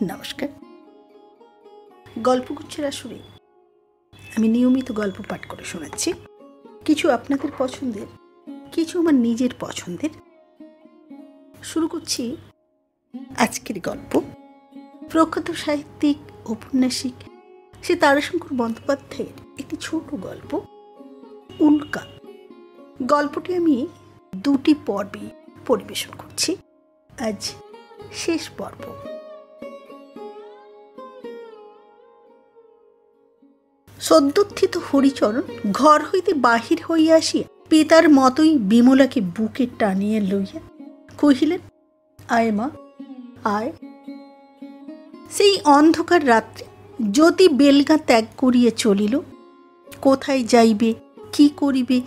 নমস্কার। গল্পগুচ্ছের আসরে আমি নিয়মিত গল্প পাঠ করে শোনাচ্ছি, কিছু আপনাদের পছন্দের, কিছু আমার নিজের পছন্দের। শুরু করছি আজকের গল্প। প্রখ্যাত সাহিত্যিক, ঔপন্যাসিক শ্রী তারাশঙ্কর বন্দ্যোপাধ্যায়ের একটি ছোট গল্প উল্কা। গল্পটি আমি দুটি পর্বে পরিবেশন করছি। আজ শেষ পর্ব। সদ্যোত্থিত হরিচরণ ঘর হইতে বাহির হইয়া আসিয়া পিতার মতোই বিমলাকে বুকে টানিয়া লইয়া কহিলেন, আয় মা, আয়। সেই অন্ধকার রাত্রে জ্যোতি বেলগা ত্যাগ করিয়া চলিল। কোথায় যাইবে, কি করিবে,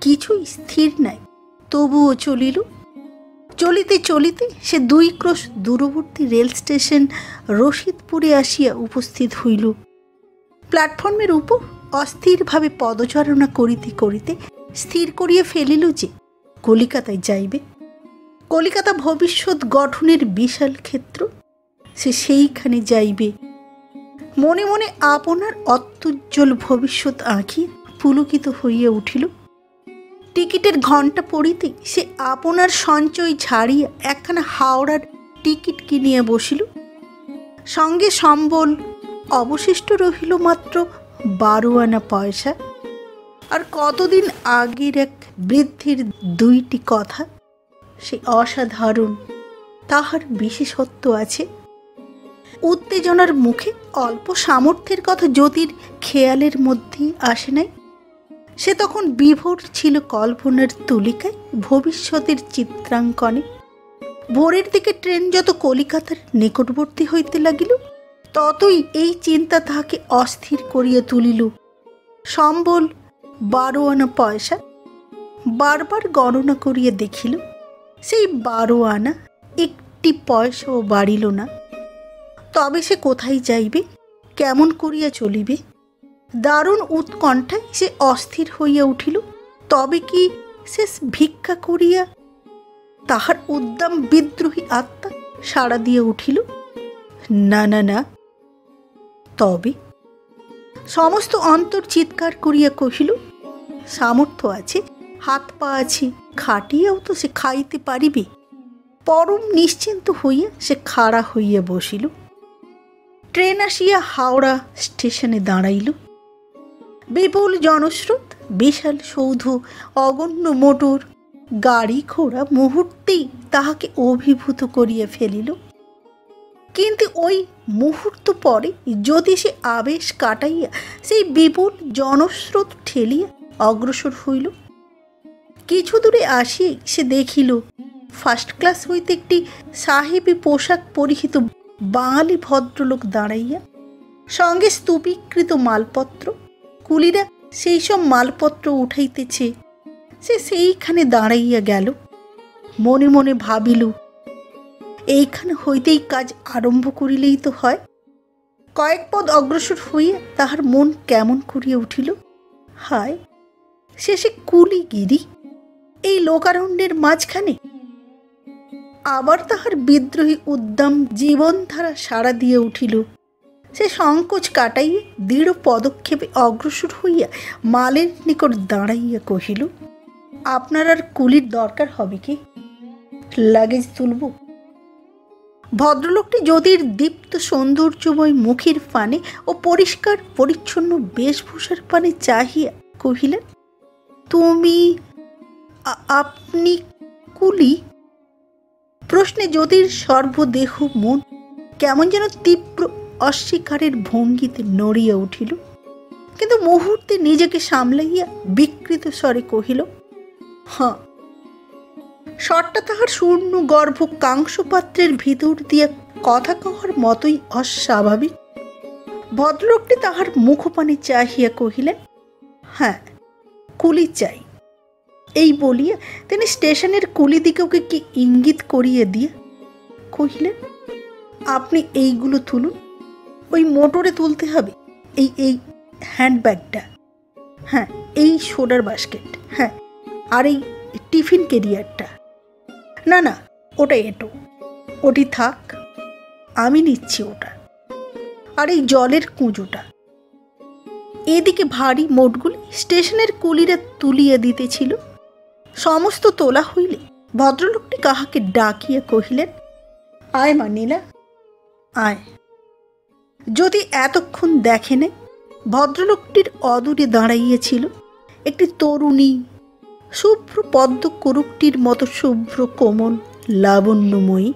কিছুই স্থির নাই, তবুও চলিল। চলিতে চলিতে সে 2 ক্রোশ দূরবর্তী রেল স্টেশন রশিদপুরে আসিয়া উপস্থিত হইল। প্ল্যাটফর্মের উপর অস্থিরভাবে পদচারণা করিতে করিতে স্থির করিয়া ফেলিল যে কলিকাতায় যাইবে। কলিকাতা ভবিষ্যৎ গঠনের বিশাল ক্ষেত্র, সে সেইখানে যাইবে। মনে মনে আপনার অত্যুজ্জ্বল ভবিষ্যৎ আঁকিয়া পুলকিত হইয়া উঠিল। টিকিটের ঘণ্টা পড়িতে সে আপনার সঞ্চয় ঝাড়িয়া একখানা হাওড়ার টিকিট কিনিয়া বসিল। সঙ্গে সম্বল অবশিষ্ট রহিল মাত্র 12 আনা পয়সা। আর কতদিন আগের এক বৃদ্ধির 2টি কথা, সে অসাধারণ, তাহার বিশেষত্ব আছে। উত্তেজনার মুখে অল্প সামর্থ্যের কথা জ্যোতির খেয়ালের মধ্যেই আসে নাই। সে তখন বিভোর ছিল কল্পনার তুলিকায়, ভবিষ্যতের চিত্রাঙ্কনে। ভোরের দিকে ট্রেন যত কলিকাতার নিকটবর্তী হইতে লাগিল, ততই এই চিন্তা তাহাকে অস্থির করিয়া তুলিল। সম্বল 12 আনা পয়সা। বারবার গণনা করিয়া দেখিল, সেই 12 আনা একটি পয়সাও বাড়িল না। তবে সে কোথায় যাইবে, কেমন করিয়া চলিবে? দারুণ উৎকণ্ঠায় সে অস্থির হইয়া উঠিল। তবে কি সে ভিক্ষা করিয়া? তাহার উদ্দাম বিদ্রোহী আত্মা সাড়া দিয়ে উঠিল, না না না। তবে সমস্ত অন্তর চিৎকার করিয়া কহিল, সামর্থ্য আছে, হাত পা আছে, খাটিয়াও তো সে খাইতে পারিবে। পরম নিশ্চিন্ত হইয়া সে খাড়া হইয়া বসিল। ট্রেন আসিয়া হাওড়া স্টেশনে দাঁড়াইল। বিপুল জনস্রোত, বিশাল সৌধ, অগণ্য মোটর, গাড়ি ঘোড়া মুহূর্তেই তাহাকে অভিভূত করিয়া ফেলিল। কিন্তু ওই মুহূর্ত পরে যদি সে আবেশ কাটাইয়া সেই বিপুল জনস্রোত ঠেলিয়া অগ্রসর হইল। কিছু দূরে আসিয়াই সে দেখিল, ফার্স্ট ক্লাস হইতে একটি সাহেবী পোশাক পরিহিত বাঙালি ভদ্রলোক দাঁড়াইয়া, সঙ্গে স্তূপীকৃত মালপত্র। কুলিরা সেই সব মালপত্র উঠাইতেছে। সে সেইখানে দাঁড়াইয়া গেল। মনে মনে ভাবিল, এইখানে হইতেই কাজ আরম্ভ করিলেই তো হয়। কয়েক পদ অগ্রসর হইয়া তাহার মন কেমন করিয়া উঠিল। হায়, শেষে কুলিগিরি এই লোকারণ্যের মাঝখানে! আবার তাহার বিদ্রোহী উদ্দাম জীবনধারা সাড়া দিয়ে উঠিল। সে সংকোচ কাটাইয়া দৃঢ় পদক্ষেপে অগ্রসর হইয়া মালের নিকট দাঁড়াইয়া কহিল, আপনার আর কুলির দরকার হবে কি? লাগেজ তুলব? ভদ্রলোকটি জ্যোতির দীপ্ত সৌন্দর্যময় মুখের পানে ও পরিষ্কার পরিচ্ছন্ন বেশভূষার পানে চাহিয়া কহিলেন, তুমি, আপনি কুলি? প্রশ্নে জ্যোতির সর্বদেহ মন কেমন যেন তীব্র অস্বীকারের ভঙ্গিতে নড়িয়া উঠিল। কিন্তু মুহূর্তে নিজেকে সামলাইয়া বিকৃত স্বরে কহিল, হ্যাঁ। স্বরটা তাহার শূন্য গর্ভ কাংসপাত্রের ভিতর দিয়া কথা কহার মতোই অস্বাভাবিক। ভদ্রলোকটি তাহার মুখপানে চাহিয়া কহিলেন, হ্যাঁ, কুলি চাই। এই বলিয়া তিনি স্টেশনের কুলিদিগকে কি ইঙ্গিত করিয়া দিয়া কহিলেন, আপনি এইগুলো তুলুন। ওই মোটরে তুলতে হবে, এই এই হ্যান্ডব্যাগটা, হ্যাঁ, এই সোডার বাস্কেট, হ্যাঁ, আর এই টিফিন ক্যারিয়ারটা। না না, ওটা এঁটো, ওটি থাক। আমি নিচ্ছি ওটা, আর এই জলের কুঁজোটা। এদিকে ভারী মোটগুলি স্টেশনের কুলিরা তুলিয়া দিতেছিল। সমস্ত তোলা হইলে ভদ্রলোকটি কাহাকে ডাকিয়া কহিলেন, আয় মা নীলা, আয়। যদি এতক্ষণ দেখে নাই, ভদ্রলোকটির অদূরে দাঁড়াইয়াছিল একটি তরুণী, শুভ্র পদ্ম করুকটির মতো শুভ্র কোমল লাবণ্যময়ী,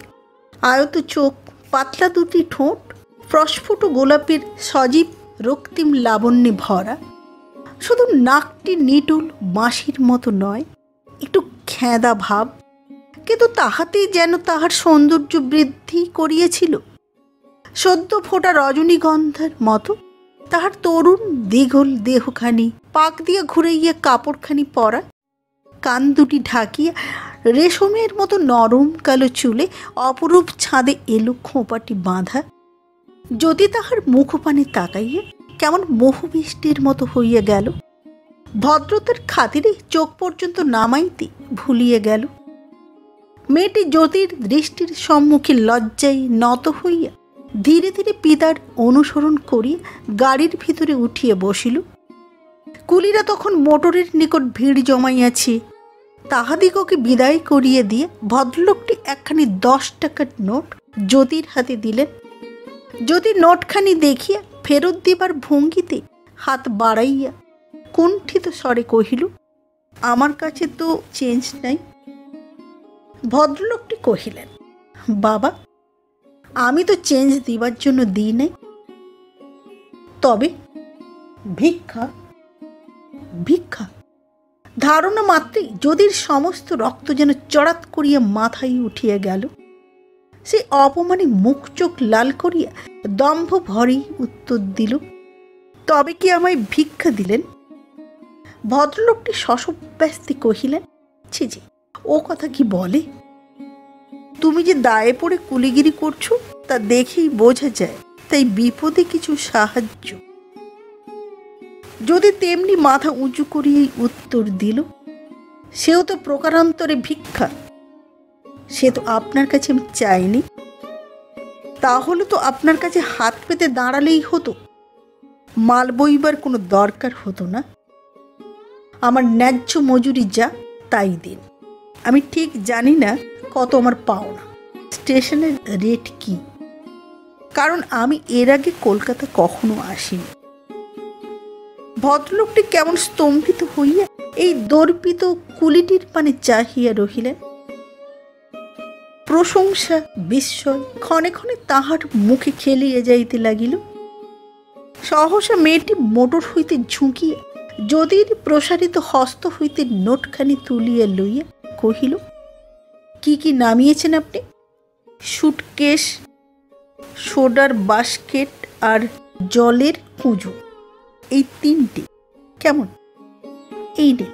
আয়ত চোখ, পাতলা দুটি ঠোঁট, প্রস্ফুট গোলাপের সজীব রক্তিম লাবণ্যে ভরা। শুধু নাকটি নিটুল বাঁশির মতো নয়, একটু খেঁদা ভাব, কিন্তু তাহাতেই যেন তাহার সৌন্দর্য বৃদ্ধি করিয়েছিল। সদ্য ফোটা রজনীগন্ধার মতো তাহার তরুণ দীঘল দেহখানি, পাক দিয়া ঘুরাইয়া কাপড়খানি পরা, কান দুটি ঢাকিয়া রেশমের মতো নরম কালো চুলে অপরূপ ছাদে এলো খোঁপাটি বাঁধা। যদি তাহার মুখপানে তাকাইয়া কেমন মোহবিষ্টির মতো হইয়া গেল, ভদ্রতার খাতিরে চোখ পর্যন্ত নামাইতে ভুলিয়া গেল। মেয়েটি জ্যোতির দৃষ্টির সম্মুখে লজ্জায় নত হইয়া ধীরে ধীরে পিতার অনুসরণ করিয়া গাড়ির ভিতরে উঠিয়া বসিল। কুলিরা তখন মোটরের নিকট ভিড় জমাইয়াছে। তাহাদিগকে বিদায় করিয়া দিয়ে ভদ্রলোকটি একখানি 10 টাকার নোট জ্যোতির হাতে দিলেন। জ্যোতি নোটখানি দেখিয়া ফেরত দিবার ভঙ্গিতে হাত বাড়াইয়া কুণ্ঠিত স্বরে কহিল, আমার কাছে তো চেঞ্জ নাই। ভদ্রলোকটি কহিলেন, বাবা, আমি তো চেঞ্জ দিবার জন্য দিই নাই, তবে ভিক্ষা। ভিক্ষা ধারণা মাত্রই যদির সমস্ত রক্ত যেন চড়াত করিয়া মাথায় উঠিয়া গেল। সে অপমানে মুখ চোখ লাল করিয়া দম্ভ ভরেই উত্তর দিল, তবে কি আমায় ভিক্ষা দিলেন? ভদ্রলোকটি শশব্যস্তে কহিলেন, ছি ছি, ও কথা কি বলে? তুমি যে দায়ে পড়ে কুলিগিরি করছো তা দেখেই বোঝা যায়, তাই বিপদে কিছু সাহায্য। যদি তেমনি মাথা উঁচু করিয়েই উত্তর দিল, সেও তো প্রকারান্তরে ভিক্ষা। সে তো আপনার কাছে আমি চাইনি, তাহলে তো আপনার কাছে হাত পেতে দাঁড়ালেই হতো, মাল বইবার কোনো দরকার হতো না। আমার ন্যায্য মজুরি যা তাই দিন। আমি ঠিক জানি না কত আমার পাওনা, স্টেশনের রেট কি, কারণ আমি এর আগে কলকাতা কখনো আসিনি। ভদ্রলোকটি কেমন স্তম্ভিত হইয়া এই দর্পিত কুলিটির পানে চাহিয়া রহিলেন। প্রশংসা বিস্ময় ক্ষণে ক্ষণে তাহার মুখে খেলিয়া যাইতে লাগিল। সহসা মেয়েটি মোটর হইতে ঝুঁকিয়া যদির প্রসারিত হস্ত হইতে নোটখানি তুলিয়া লইয়া কহিল, কি কি নামিয়েছেন আপনি? সুটকেস, সোডার বাস্কেট আর জলের কুঁজো, এই 3টে। কেমন? এই রে,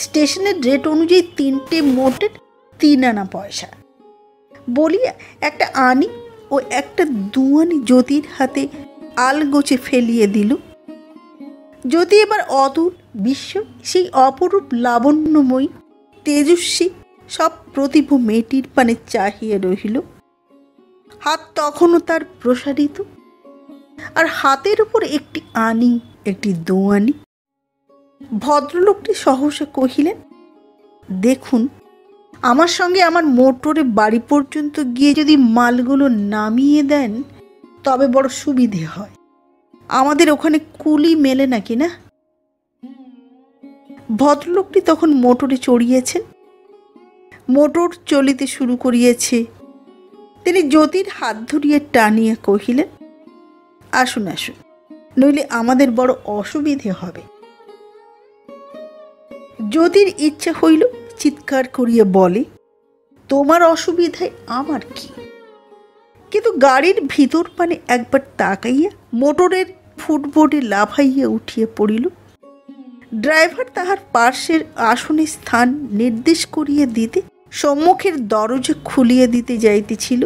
স্টেশনের রেট অনুযায়ী 3টে মোটের 3 আনা পয়সা। বলিয়া একটা আনি ও একটা 2 আনি জ্যোতির হাতে আলগোছে ফেলিয়ে দিল। জ্যোতি এবার অতুল বিশ্ব সেই অপরূপ লাবণ্যময়ী তেজস্বী সব প্রতিভ মেয়েটির পানে চাহিয়া রহিল। হাত তখনও তার প্রসারিত, আর হাতের উপর একটি আনি, একটি 2 আনি। ভদ্রলোকটি সহসা কহিলেন, দেখুন, আমার সঙ্গে আমার মোটরে বাড়ি পর্যন্ত গিয়ে যদি মালগুলো নামিয়ে দেন তবে বড় সুবিধে হয়। আমাদের ওখানে কুলি মেলে নাকি না? ভদ্রলোকটি তখন মোটরে চড়িয়েছেন, মোটর চলিতে শুরু করিয়েছে। তিনি জ্যোতির হাত ধরিয়া টানিয়া কহিলেন, আসুন আসুন, নইলে আমাদের বড় অসুবিধে হবে। জ্যোতির ইচ্ছা হইল চিৎকার করিয়া বলে, তোমার অসুবিধায় আমার কি? কিন্তু গাড়ির ভিতর পানে একবার তাকাইয়া মোটরের ফুটবোর্ডে লাফাইয়া উঠিয়া পড়িল। ড্রাইভার তাহার পার্শ্বের আসনে স্থান নির্দেশ করিয়া দিতে সম্মুখের দরজা খুলিয়া দিতে যাইতেছিল,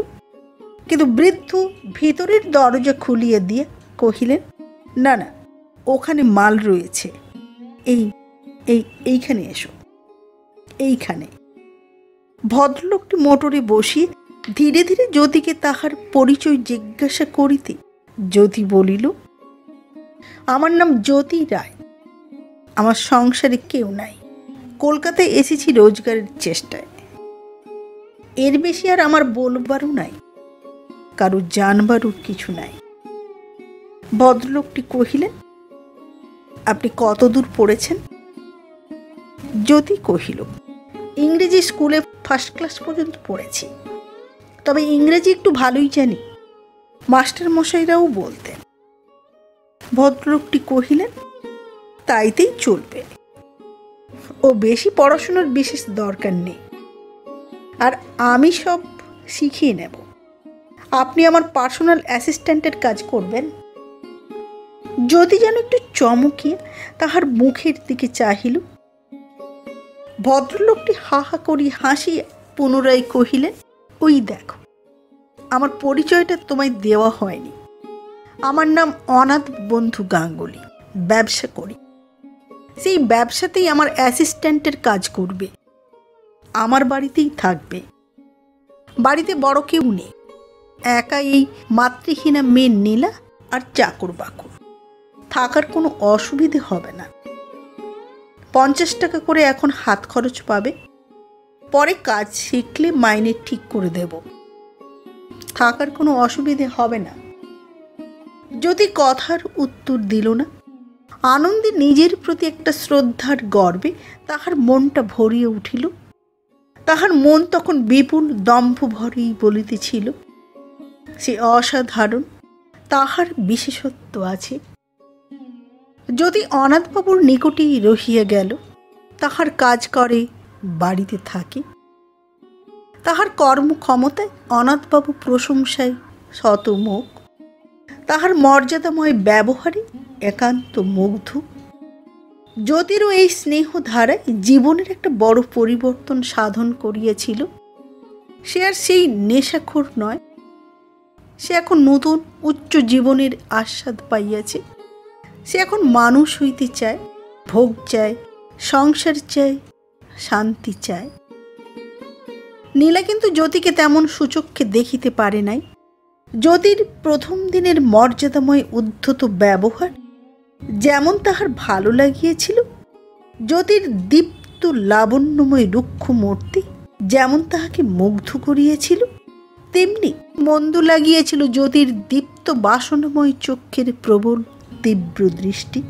কিন্তু বৃদ্ধ ভিতরের দরজা খুলিয়া দিয়া কহিলেন, না না, ওখানে মাল রয়েছে, এইখানে এসো, এইখানে। ভদ্রলোকটি মোটরে বসিয়ে ধীরে ধীরে জ্যোতিকে তাহার পরিচয় জিজ্ঞাসা করিতে জ্যোতি বলিল, আমার নাম জ্যোতি রায়। আমার সংসারে কেউ নাই। কলকাতায় এসেছি রোজগারের চেষ্টায়। এর বেশি আর আমার বলবারও নাই, কারো জানবারও কিছু নাই। ভদ্রলোকটি কহিলেন, আপনি কতদূর পড়েছেন? জ্যোতি কহিল, ইংরেজি স্কুলে ফার্স্ট ক্লাস পর্যন্ত পড়েছি, তবে ইংরেজি একটু ভালোই জানি, মাস্টার মশাইরাও বলতেন। ভদ্রলোকটি কহিলেন, তাইতেই চলবে, ও বেশি পড়াশোনার বিশেষ দরকার নেই, আর আমি সব শিখিয়ে নেব। আপনি আমার পার্সোনাল অ্যাসিস্ট্যান্টের কাজ করবেন। জ্যোতি যেন একটু চমকিয়ে তাহার মুখের দিকে চাহিল। ভদ্রলোকটি হা হা করি হাসিয়া পুনরায় কহিলেন, ওই দেখো, আমার পরিচয়টা তোমায় দেওয়া হয়নি। আমার নাম অনাথ বন্ধু গাঙ্গুলি, ব্যবসা করি। সেই ব্যবসাতেই আমার অ্যাসিস্ট্যান্টের কাজ করবে, আমার বাড়িতেই থাকবে। বাড়িতে বড় কেউ নেই, একা এই মাতৃহীনা মেয়ে নীলা আর চাকর বাকর। থাকার কোনো অসুবিধে হবে না। 50 টাকা করে এখন হাত খরচ পাবে, পরে কাজ শিখলে মাইনে ঠিক করে দেব। থাকার কোনো অসুবিধে হবে না। যদি কথার উত্তর দিল না, আনন্দে নিজের প্রতি একটা শ্রদ্ধার গর্বে তাহার মনটা ভরিয়ে উঠিল। তাহার মন তখন বিপুল দম্ভ ভরেই বলিতেছিল, সে অসাধারণ, তাহার বিশেষত্ব আছে। যদি অনাথবাবুর নিকটেই রহিয়া গেল, তাহার কাজ করে, বাড়িতে থাকে, তাহার কর্মক্ষমতায় অনাথবাবু প্রশংসায় শতমুখ, তাহার মর্যাদাময় ব্যবহারে একান্ত মুগ্ধ। জ্যোতিরও এই স্নেহধারায় জীবনের একটা বড় পরিবর্তন সাধন করিয়াছিল। সে আর সেই নেশাখোর নয়, সে এখন নতুন উচ্চ জীবনের আস্বাদ পাইয়াছে। সে এখন মানুষ হইতে চায়, ভোগ চায়, সংসার চায়, শান্তি চায়। নীলা কিন্তু জ্যোতিকে তেমন সুচক্ষে দেখিতে পারে নাই। জ্যোতির প্রথম দিনের মর্যাদাময় উদ্ধত ব্যবহার যেমন তাহার ভালো লাগিয়েছিল, জ্যোতির দীপ্ত লাবণ্যময় রুক্ষ মূর্তি যেমন তাহাকে মুগ্ধ করিয়েছিল, তেমনি মন্দ লাগিয়েছিল জ্যোতির দীপ্ত বাসনাময় চক্ষের প্রবল তীব্র দৃষ্টি।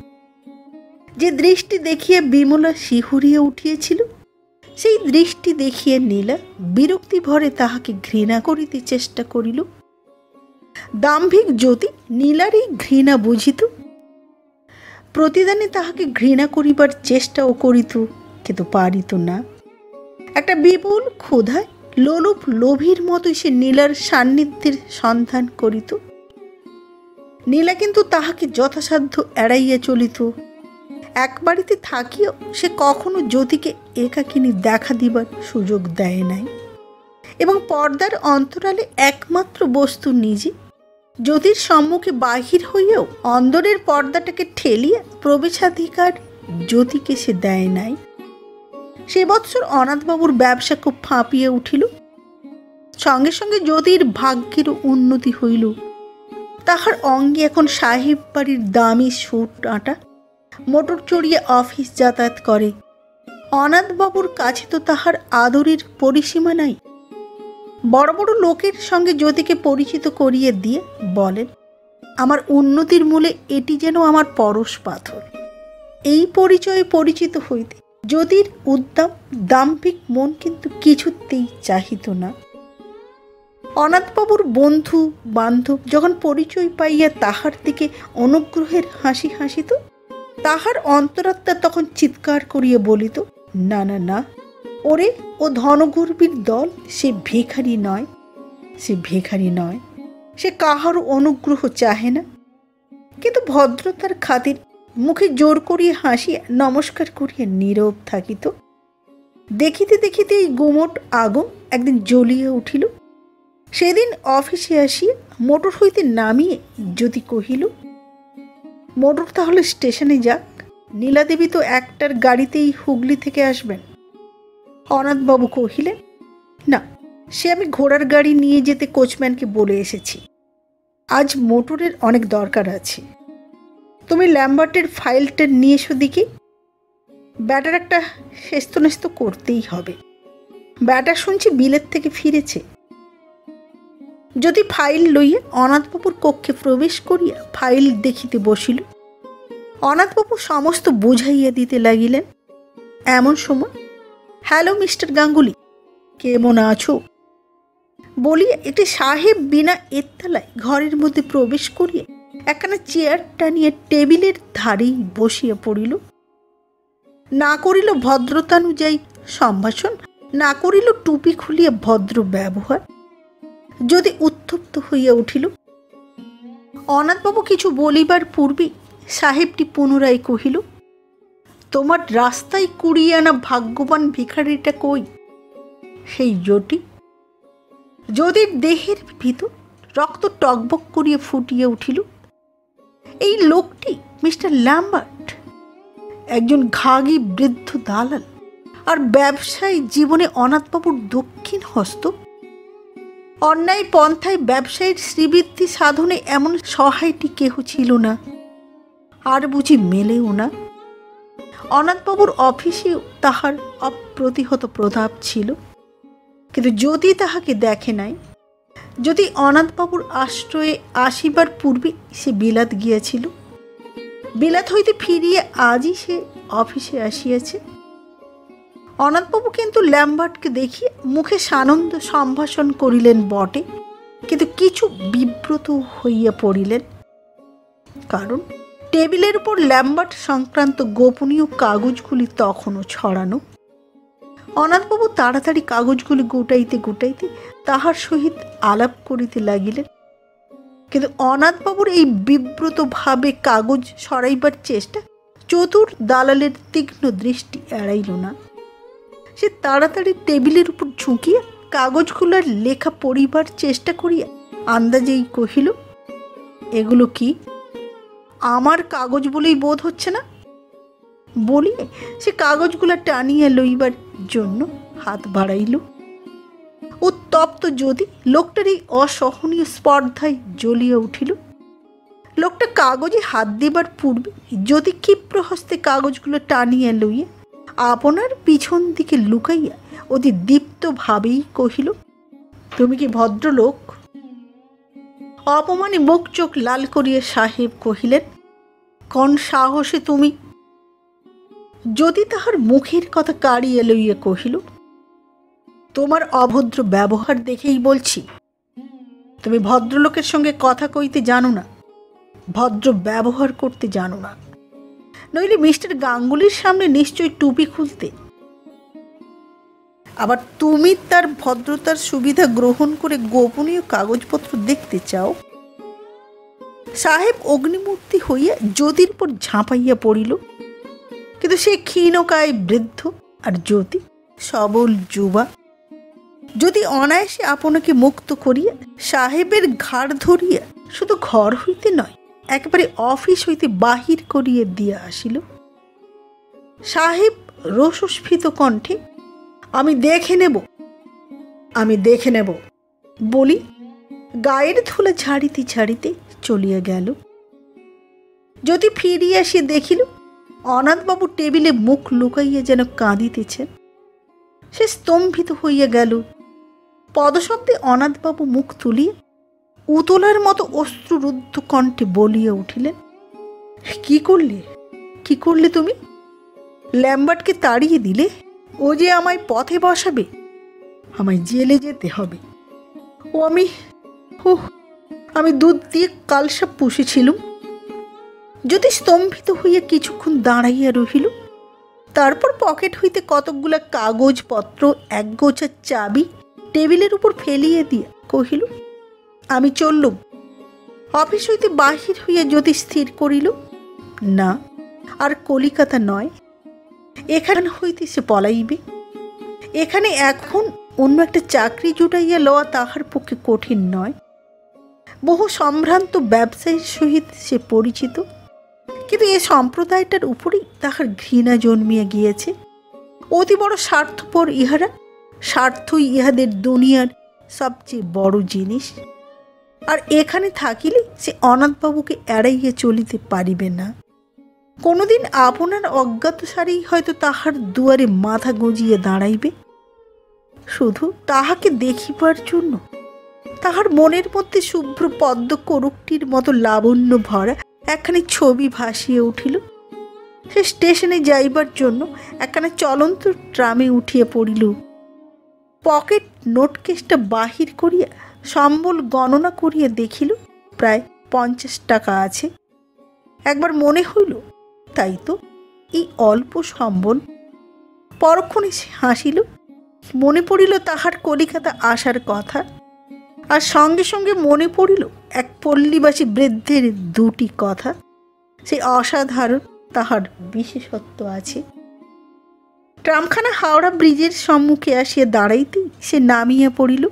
যে দৃষ্টি দেখিয়া বিমলা শিহরিয়া উঠিয়েছিল, সেই দৃষ্টি দেখিয়া নীলা বিরক্তি ভরে তাহাকে ঘৃণা করিতে চেষ্টা করিল। দাম্ভিক জ্যোতি নীলার এই ঘৃণা বুঝিত, প্রতিদানে তাহাকে ঘৃণা করিবার চেষ্টাও করিত, কিন্তু পারিত না। একটা বিপুল ক্ষুধায় লোলুপ লোভীর মতোই সে নীলার সান্নিধ্যের সন্ধান করিত। নীলা কিন্তু তাহাকে যথাসাধ্য এড়াইয়া চলিত। এক বাড়িতে থাকিও সে কখনো জ্যোতিকে একাকিনী দেখা দিবার সুযোগ দেয় নাই, এবং পর্দার অন্তরালে একমাত্র বস্তু নিজে। জ্যোতির সম্মুখে বাহির হইয়াও অন্দরের পর্দাটাকে ঠেলিয়া প্রবেশাধিকার জ্যোতিকে সে দেয় নাই। সে বৎসর অনাথবাবুর ব্যবসা খুব ফাঁপিয়ে উঠিল। সঙ্গে সঙ্গে জ্যোতির ভাগ্যের উন্নতি হইল। তাহার অঙ্গে এখন সাহেব বাড়ির দামি স্যুট আঁটা, মোটর চড়িয়ে অফিস যাতায়াত করে। অনাথবাবুর কাছে তো তাহার আদরের পরিসীমা নাই। বড় বড় লোকের সঙ্গে জ্যোতিকে পরিচিত করিয়ে দিয়ে বলেন, আমার উন্নতির মূলে এটি যেন আমার পরশ পাথর। এই পরিচয়ে পরিচিত হইতে জ্যোতির উদ্দাম দাম্ভিক মন কিন্তু কিছুতেই চাহিত না। অনাথবাবুর বন্ধু বান্ধব যখন পরিচয় পাইয়া তাহার দিকে অনুগ্রহের হাসি হাসিত, তাহার অন্তরাত্মা তখন চিৎকার করিয়া বলিত, না না না, ওরে ও ধনগর্বীর দল, সে ভিখারি নয়, সে ভিখারি নয়, সে কাহারও অনুগ্রহ চাহে না। কিন্তু ভদ্রতার খাতির মুখে জোর করিয়া হাসিয়া নমস্কার করিয়া নীরব থাকিত। দেখিতে দেখিতে এই গুমট আগুন একদিন জ্বলিয়া উঠিল। সেদিন অফিসে আসিয়া মোটর হইতে নামিয়ে জ্যোতি কহিল, মোটর তাহলে স্টেশনে যাক, নীলাদেবী তো একটার গাড়িতেই হুগলি থেকে আসবেন। অনাথবাবু কহিলেন, না, সে আমি ঘোড়ার গাড়ি নিয়ে যেতে কোচম্যানকে বলে এসেছি। আজ মোটরের অনেক দরকার আছে। তুমি ল্যাম্বার্টের ফাইলটা নিয়ে এসো দিকে। ব্যাটার একটা হেস্তনেস্ত করতেই হবে। ব্যাটা শুনছি বিলেত থেকে ফিরেছে। যদি ফাইল লইয়া অনাথবাবুর কক্ষে প্রবেশ করিয়া ফাইল দেখিতে বসিল, অনাথবাবু সমস্ত বুঝাইয়া দিতে লাগিলেন। এমন সময়, হ্যালো মিস্টার গাঙ্গুলি, কেমন আছো বলিয়া একটি সাহেব বিনা এত্তালায় ঘরের মধ্যে প্রবেশ করিয়া একখানা চেয়ার টানিয়া টেবিলের ধারেই বসিয়া পড়িল। না করিল ভদ্রতানুযায়ী সম্ভাষণ, না করিল টুপি খুলিয়া ভদ্র ব্যবহার। যদি উত্তপ্ত হইয়া উঠিল। অনাথবাবু কিছু বলিবার পূর্বে সাহেবটি পুনরায় কহিল, তোমার রাস্তায় কুড়িয়ে আনা ভাগ্যবান ভিখারিটা কই? সেই জটি। যদির দেহের ভিতর রক্ত টকবক করিয়া ফুটিয়া উঠিল। এই লোকটি মিস্টার ল্যাম্বার্ট, একজন ঘাগি বৃদ্ধ দালাল আর ব্যবসায়ী জীবনে অনাথবাবুর দক্ষিণ হস্ত। অন্যায় পন্থায় ব্যবসায়ীর শ্রীবৃদ্ধি সাধনে এমন সহায়টি কেহ ছিল না, আর বুঝি মেলেও না। অনাথবাবুর অফিসেও তাহার অপ্রতিহত প্রতাপ ছিল, কিন্তু যদি তাহাকে দেখে নাই, যদি অনাথবাবুর আশ্রয়ে আসিবার পূর্বে সে বিলাত গিয়াছিল, বিলাত হইতে ফিরিয়া আজই সে অফিসে আসিয়াছে। অনাথবাবু কিন্তু ল্যাম্বার্টকে দেখিয়ে মুখে সানন্দ সম্ভাষণ করিলেন বটে, কিন্তু কিছু বিব্রত হইয়া পড়িলেন। কারণ টেবিলের উপর ল্যাম্বার্ট সংক্রান্ত গোপনীয় কাগজগুলি তখনও ছড়ানো। অনাথবাবু তাড়াতাড়ি কাগজগুলি গুটাইতে গুটাইতে তাহার সহিত আলাপ করিতে লাগিলেন, কিন্তু অনাথবাবুর এই বিব্রত ভাবে কাগজ সরাইবার চেষ্টা চতুর দালালের তীক্ষ্ণ দৃষ্টি এড়াইল না। সে তাড়াতাড়ি টেবিলের উপর ঝুঁকিয়া কাগজগুলোর লেখা পড়িবার চেষ্টা করিয়া আন্দাজেই কহিল, এগুলো কি? আমার কাগজ বলেই বোধ হচ্ছে না। বলিয়ে সে কাগজগুলো টানিয়া লইবার জন্য হাত বাড়াইল। উত্তপ্ত যদি লোকটার এই অসহনীয় স্পর্ধায় জ্বলিয়া উঠিল। লোকটা কাগজে হাত দিবার পূর্বে যদি ক্ষিপ্র হস্তে কাগজগুলো টানিয়া লইয়া আপনার পিছন দিকে লুকাইয়া অতি দীপ্ত ভাবেই কহিল, তুমি কি ভদ্রলোক? অপমানে মুখ চোখ লাল করিয়া সাহেব কহিলেন, কোন সাহসে তুমি? যদি তাহার মুখের কথা কাড়িয়া লইয়া কহিল, তোমার অভদ্র ব্যবহার দেখেই বলছি, তুমি ভদ্রলোকের সঙ্গে কথা কইতে জানো না, ভদ্র ব্যবহার করতে জানো না, নইলে মিস্টার গাঙ্গুলির সামনে নিশ্চয়ই টুপি খুলতে। আবার তুমি তার ভদ্রতার সুবিধা গ্রহণ করে গোপনীয় কাগজপত্র দেখতে চাও। সাহেব অগ্নিমূর্তি হইয়া জ্যোতির উপর ঝাঁপাইয়া পড়িল, কিন্তু সে ক্ষীণকায় বৃদ্ধ আর জ্যোতি সবল যুবা। যদি অনায়াসে আপনাকে মুক্ত করিয়া সাহেবের ঘাড় ধরিয়া শুধু ঘর হইতে নয়, একেবারে অফিস হইতে বাহির করিয়া দিয়া আসিল। সাহেব রোষস্ফীত কণ্ঠে, আমি দেখে নেব, আমি দেখে নেব বলি গায়ের ধুলা ঝাড়িতে ঝাড়িতে চলিয়া গেল। যদি ফিরিয়া আসে দেখিল অনাথবাবু টেবিলে মুখ লুকাইয়া যেন কাঁদিতেছেন। সে স্তম্ভিত হইয়া গেল। পদশব্দে অনাথবাবু মুখ তুলিয়া উতলার মতো অশ্রুরুদ্ধ কণ্ঠে বলিয়া উঠিলেন, কি করলে, কি করলে তুমি? ল্যাম্বার্টকে তাড়িয়ে দিলে? ও যে আমায় পথে বসাবে, আমায় জেলে যেতে হবে। ও আমি দুধ দিয়ে কালসাপ পুষেছিলুম। যদি স্তম্ভিত হইয়া কিছুক্ষণ দাঁড়াইয়া রহিল, তারপর পকেট হইতে কতকগুলা কাগজপত্র একগোছা চাবি টেবিলের উপর ফেলিয়ে দিয়া কহিল, আমি চললুম। অফিস হইতে বাহির হইয়া যদি স্থির করিল, না আর কলিকাতা নয়, এখান হইতে সে পলাইবে। এখানে এখন অন্য একটা চাকরি জুটাইয়া লওয়া তাহার পক্ষে কঠিন নয়। বহু সম্ভ্রান্ত ব্যবসায়ীর সহিত সে পরিচিত, কিন্তু এ সম্প্রদায়টার উপরেই তাহার ঘৃণা জন্মিয়া গিয়েছে। অতি বড় স্বার্থপর ইহারা, স্বার্থই ইহাদের দুনিয়ার সবচেয়ে বড় জিনিস। আর এখানে থাকিলে সে অনাথবাবুকে এড়াইয়া চলিতে পারিবে না। কোনোদিন আপনার অজ্ঞাতসারেই হয়তো তাহার দুয়ারে মাথা গুঁজিয়ে দাঁড়াইবে, শুধু তাহাকে দেখিবার জন্য। তাহার মনের মধ্যে শুভ্র পদ্ম করুকটির মতো লাবণ্য ভরা একখানি ছবি ভাসিয়ে উঠিল। সে স্টেশনে যাইবার জন্য একখানা চলন্ত ট্রামে উঠিয়া পড়িল। পকেট নোটকেসটা বাহির করিয়া সম্বল গণনা করিয়া দেখিল প্রায় 50 টাকা আছে। একবার মনে হইল, তাই তো, এই অল্প সম্বল। পরক্ষণে সে হাসিল। মনে পড়িল তাহার কলিকাতা আসার কথা, আর সঙ্গে সঙ্গে মনে পড়িল এক পল্লীবাসী বৃদ্ধের 2টি কথা। সে অসাধারণ, তাহার বিশেষত্ব আছে। ট্রামখানা হাওড়া ব্রিজের সম্মুখে আসিয়া দাঁড়াইতেই সে নামিয়া পড়িল।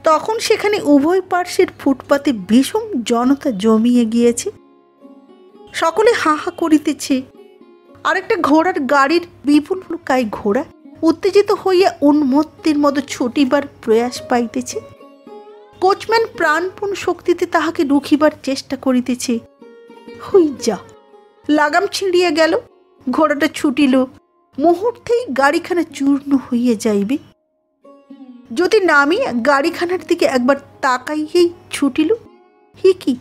তখন সেখানে উভয় পার্শ্বের ফুটপাতে ভীষণ জনতা জমিয়ে গিয়েছে। সকলে হাহা করিতেছে। আরেকটা ঘোড়ার গাড়ির বিপুলকায় ঘোড়া উত্তেজিত হইয়া উন্মত্তের মতো ছুটিবার প্রয়াস পাইতেছে। কোচম্যান প্রাণপণ শক্তিতে তাহাকে রুখিবার চেষ্টা করিতেছে। হই যা, লাগাম ছিঁড়িয়া গেল, ঘোড়াটা ছুটিল, মুহূর্তেই গাড়িখানা চূর্ণ হইয়া যাইবে। যদি নামিয়া গাড়িখানার দিকে একবার তাকাইয়েই ছুটিল, হি কি,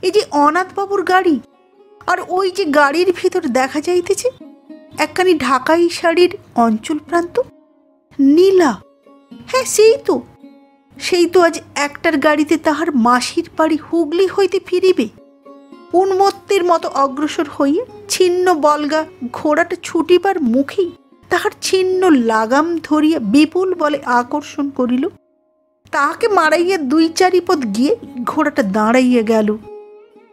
এই যে অনাথবাবুর গাড়ি। আর ওই যে গাড়ির ভিতর দেখা যাইতেছে একখানি ঢাকাই শাড়ির অঞ্চল প্রান্ত, নীলা। হ্যাঁ, সেই তো আজ একটার গাড়িতে তাহার মাসির বাড়ি হুগলি হইতে ফিরিবে। উন্মত্তের মতো অগ্রসর হইয়া ছিন্ন বলগা ঘোড়াটা ছুটিবার মুখেই তাহার ছিন্ন লাগাম ধরিয়া বিপুল বলে আকর্ষণ করিল। তাহাকে মারাইয়া 2-4 পদ গিয়ে ঘোড়াটা দাঁড়াইয়া গেল।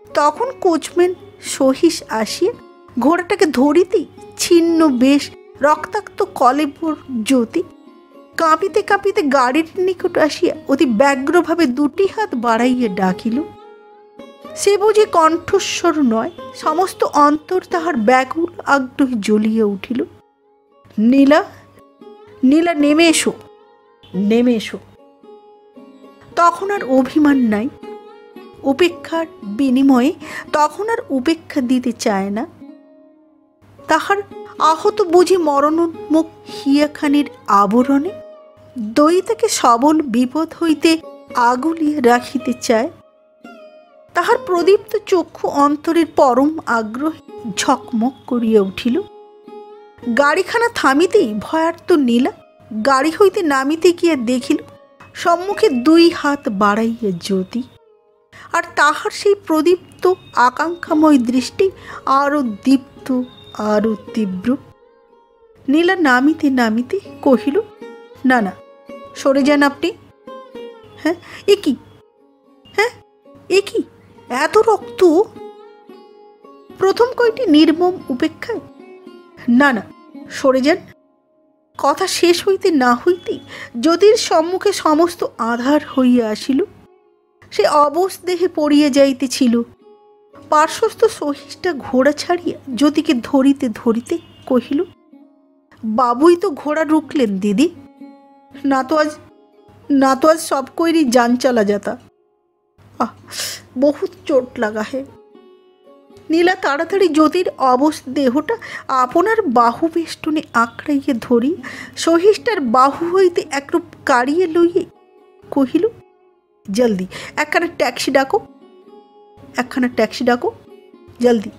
তখন কোচম্যান সহিস আসিয়া ঘোড়াটাকে ধরিতেই ছিন্ন বেশ রক্তাক্ত কলেবর জ্যোতি কাঁপিতে কাঁপিতে গাড়ির নিকট আসিয়া অতি ব্যগ্রভাবে 2টি হাত বাড়াইয়া ডাকিল। সে বুঝি কণ্ঠস্বর নয়, সমস্ত অন্তর তাহার ব্যাকুল আগ্রহে জ্বলিয়া উঠিল। নীলা, নীলা, নেমে এসো, নেমে এসো। তখন আর অভিমান নাই, উপেক্ষার বিনিময়ে তখন আর উপেক্ষা দিতে চায় না। তাহার আহত বুঝি মরণোন্মুখ হিয়াখানির আবরণে দয়িতাকে সবল বিপদ হইতে আগুলিয়া রাখিতে চায়। তাহার প্রদীপ্ত চক্ষু অন্তরের পরম আগ্রহে ঝকমক করিয়া উঠিল। গাড়িখানা থামিতেই ভয়ার্ত নীলা গাড়ি হইতে নামিতে গিয়া দেখিল সম্মুখে 2 হাত বাড়াইয়া জ্যোতি। আর তাহার সেই প্রদীপ্ত আকাঙ্ক্ষাময় দৃষ্টি আরো দীপ্ত, আরো তীব্র। নীলা নামিতে নামিতে কহিল, না না, সরে যান আপনি। হ্যাঁ, এ কি, হ্যাঁ, এ কি, এত রক্ত! প্রথম কয়টি নির্মম উপেক্ষায়, না না, সরে যান। কথা শেষ হইতে না হইতেই জ্যোতির সম্মুখে সমস্ত আধার হইয়া আসিল। সে অবশ দেহে পড়িয়া যাইতেছিল। পার্শ্বস্থ সহিষ্টা ঘোড়া ছাড়িয়া জ্যোতিকে ধরিতে ধরিতে কহিল, বাবুই তো ঘোড়া রুকলেন দিদি, না তো আজ সব কইরি जान चला जाता। বহুত চোট লাগা হে। নীলা তাড়াতাড়ি জ্যোতির অবশ দেহটা আপনার বাহু বেষ্টনে আঁকড়াইয়া ধরি সহিষ্টার বাহু হইতে একরূপ কাড়িয়ে লইয়ে কহিল, জলদি একখানা ট্যাক্সি ডাকো, জলদি,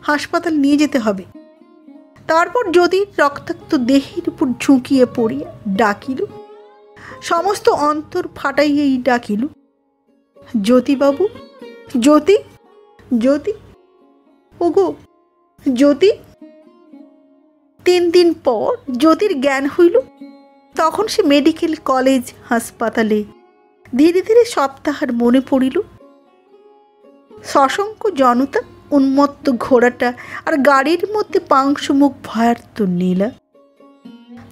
হাসপাতাল নিয়ে যেতে হবে। তারপর জ্যোতির রক্তাক্ত দেহের উপর ঝুঁকিয়ে পড়িয়া ডাকিল, সমস্ত অন্তর ফাটাইয়াই ডাকিল, জ্যোতিবাবু, জ্যোতি, জ্যোতি, ওগো জ্যোতি। 3 দিন পর জ্যোতির জ্ঞান হইল। তখন সে মেডিকেল কলেজ হাসপাতালে। ধীরে ধীরে সব তাহার মনে পড়িল। সশঙ্ক জনতা, উন্মত্ত ঘোড়াটা, আর গাড়ির মধ্যে পাংশুমুখ ভয়ার্ত নীলা।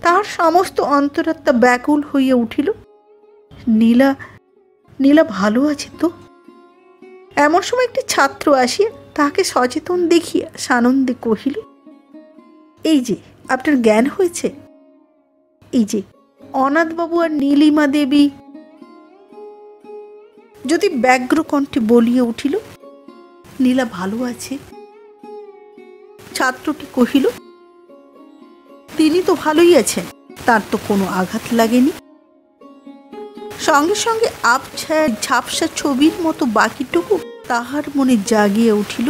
তাহার সমস্ত অন্তরাত্মা ব্যাকুল হইয়া উঠিল। নীলা, নীলা ভালো আছে তো? এমন সময় একটি ছাত্র আসিয়া তাহাকে সচেতন দেখিয়া সানন্দে কহিল, এই যে আপনার জ্ঞান হয়েছে, এই যে অনাথবাবু আর নীলিমা দেবী যদি ব্যগ্র কণ্ঠে বলিয়া উঠিল, নীলা ভালো আছে। ছাত্রটি কহিল, তিনি তো ভালোই আছেন, তার তো কোনো আঘাত লাগেনি। সঙ্গে সঙ্গে আবছায়া ঝাপসা ছবির মতো বাকিটুকু তাহার মনে জাগিয়া উঠিল।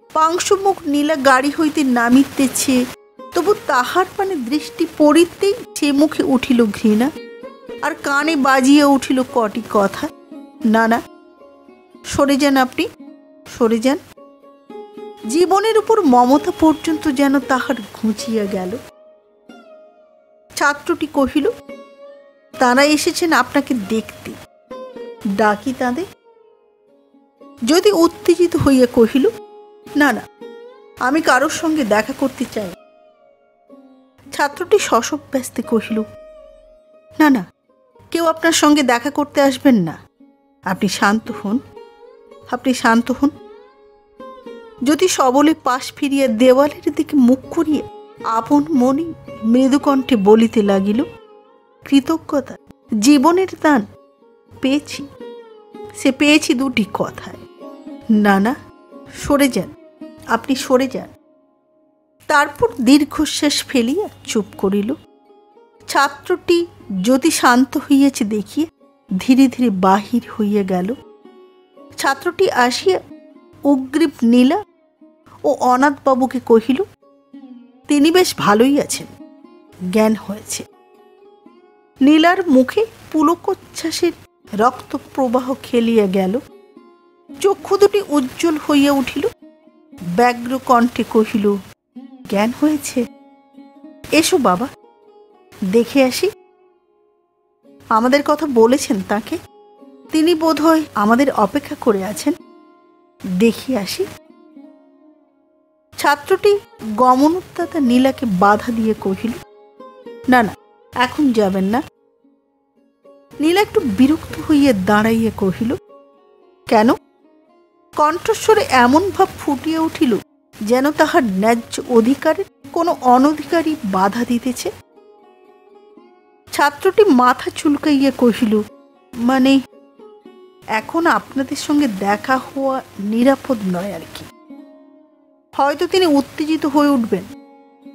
পাংশুমুখ নীলা গাড়ি হইতে নামিতেছে, তবু তাহার পানে দৃষ্টি পড়িতেই সে মুখে উঠিল ঘৃণা, আর কানে বাজিয়া উঠিল কটি কথা। না না, সরে যান, আপনি সরে যান। জীবনের উপর মমতা পর্যন্ত যেন তাহার ঘুচিয়া গেল। ছাত্রটি কহিল, তারা এসেছেন আপনাকে দেখতে, ডাকি তাদের? যদি উত্তেজিত হইয়া কহিল, না না, আমি কারোর সঙ্গে দেখা করতে চাই। ছাত্রটি শশব্যস্তে কহিল, না না, কেউ আপনার সঙ্গে দেখা করতে আসবেন না। আপনি শান্ত হন, আপনি শান্ত হন। যদি সবলে পাশ ফিরিয়া দেওয়ালের দিকে মুখ করিয়া আপন মনে মৃদুকণ্ঠে বলিতে লাগিল, কৃতজ্ঞতা, জীবনের দান পেয়েছি, সে পেয়েছি দুটি কথায়। না না, সরে যান, আপনি সরে যান। তারপর দীর্ঘশ্বাস ফেলিয়া চুপ করিল। ছাত্রটি যদি শান্ত হইয়াছে দেখিয়া ধীরে ধীরে বাহির হইয়া গেল। ছাত্রটি আসিয়া উগ্রীব নীলা ও অনাথবাবুকে কহিল, তিনি বেশ ভালোই আছেন, জ্ঞান হয়েছে। নীলার মুখে পুলকোচ্ছ্বাসের রক্তপ্রবাহ খেলিয়া গেল, চক্ষু দুটি উজ্জ্বল হইয়া উঠিল। ব্যগ্র কণ্ঠে কহিল, জ্ঞান হয়েছে? এসো বাবা, দেখে আসি। আমাদের কথা বলেছেন তাকে, তিনি বোধহয় আমাদের অপেক্ষা করে আছেন, দেখি আসি। ছাত্রটি গমনোদ্যতা নীলাকে বাধা দিয়ে কহিল, না না, এখন যাবেন না। নীলা একটু বিরক্ত হইয়া দাঁড়াইয়া কহিল, কেন? কণ্ঠস্বরে এমন ভাব ফুটিয়া উঠিল যেন তাহার ন্যায্য অধিকারের কোনো অনধিকারী বাধা দিতেছে। ছাত্রটি মাথা চুলকাইয়া কহিল, মানে এখন আপনাদের সঙ্গে দেখা হওয়া নিরাপদ নয় আর কি। হয়তো তিনি উত্তেজিত হয়ে উঠবেন,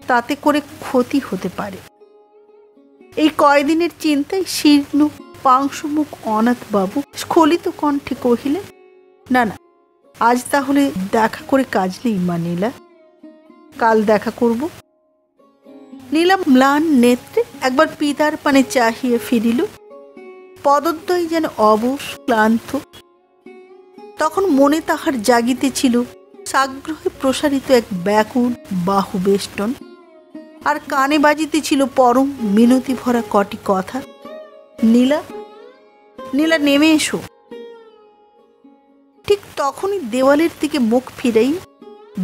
তাতে করে ক্ষতি হতে পারে। এই কয়দিনের চিন্তায় শীর্ণ পাংশুমুখ অনাথবাবু স্খলিত কণ্ঠে কহিলেন, না না, আজ তাহলে দেখা করে কাজ নেই মা নীলা, কাল দেখা করব। নীলা ম্লান নেত্রে একবার পিতার পানে চাহিয়া ফিরিল, পদদ্বয় যেন অবশ ক্লান্ত। তখন মনে তাহার জাগিতেছিল সাগ্রহে প্রসারিত এক ব্যাকুল বাহুবেষ্টন, আর কানে বাজিতেছিল পরম মিনতি ভরা কটি কথা, নীলা, নীলা, নেমে এসো। ঠিক তখনই দেওয়ালের দিকে মুখ ফিরাই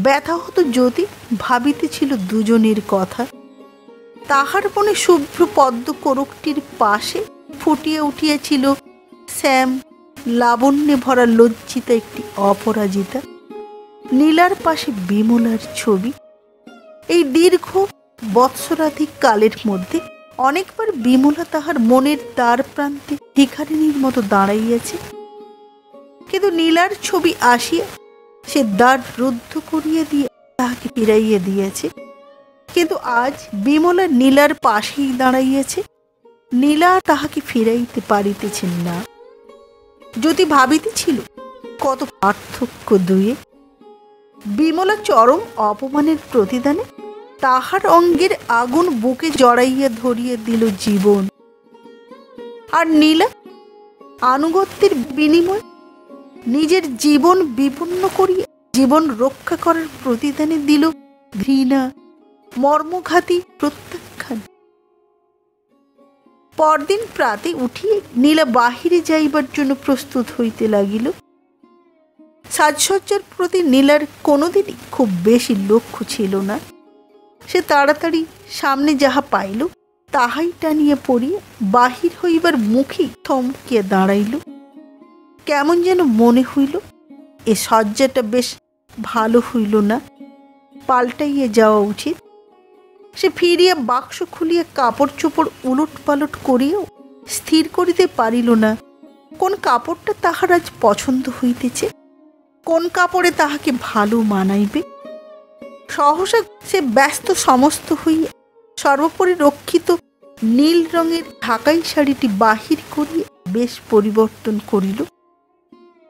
ব্যথা হতো জ্যোতি ভাবিতেছিল দুজনের কথা। তাহার মনে শুভ্র পদ্ম কোরকটির পাশে ফুটিয়ে উঠিয়াছিল শ্যাম লাবণ্যে ভরা লজ্জিতা একটি অপরাজিতা। নীলার পাশে বিমলার ছবি। এই দীর্ঘ বৎসরাধিক কালের মধ্যে অনেকবার বিমলা তাহার মনের দ্বার প্রান্তে ভিখারিনীর মতো দাঁড়াইয়াছে, কিন্তু নীলার ছবি আসিয়া সে দ্বার রুদ্ধ করিয়া দিয়ে তাহাকে ফিরাইয়া দিয়েছে। কিন্তু আজ বিমলা নীলার পাশেই দাঁড়াইয়াছে, নীলা তাহাকে ফিরাইতে পারিতেছেন না। যদি ভাবিতেছিল কত পার্থক্য দুয়ে। বিমলা চরম অপমানের প্রতিদানে তাহার অঙ্গের আগুন বুকে জড়াইয়া ধরিয়া দিল জীবন, আর নীলা আনুগত্যের বিনিময় নিজের জীবন বিপন্ন করিয়া জীবন রক্ষা করার প্রতিদানে দিল ঘৃণা, মর্মঘাতী প্রত্যাখ্যান। পরদিন প্রাতে উঠিয়ে নীলা বাহিরে যাইবার জন্য প্রস্তুত হইতে লাগিল। সাজসজ্জার প্রতি নীলার কোনোদিনই খুব বেশি লক্ষ্য ছিল না। সে তাড়াতাড়ি সামনে যাহা পাইল তাহাই টানিয়া পড়িয়া বাহির হইবার মুখেই থমকিয়া দাঁড়াইল। কেমন যেন মনে হইল এ সজ্জাটা বেশ ভালো হইল না, পাল্টাইয়া যাওয়া উচিত। সে ফিরিয়া বাক্স খুলিয়া কাপড় চোপড় উলট পালট করিয়াও স্থির করিতে পারিল না কোন কাপড়টা তাহার আজ পছন্দ হইতেছে, কোন কাপড়ে তাহাকে ভালো মানাইবে। সহসা সে ব্যস্ত সমস্ত হইয়া সর্বোপরি রক্ষিত নীল রঙের ঢাকাই শাড়িটি বাহির করিয়া বেশ পরিবর্তন করিল।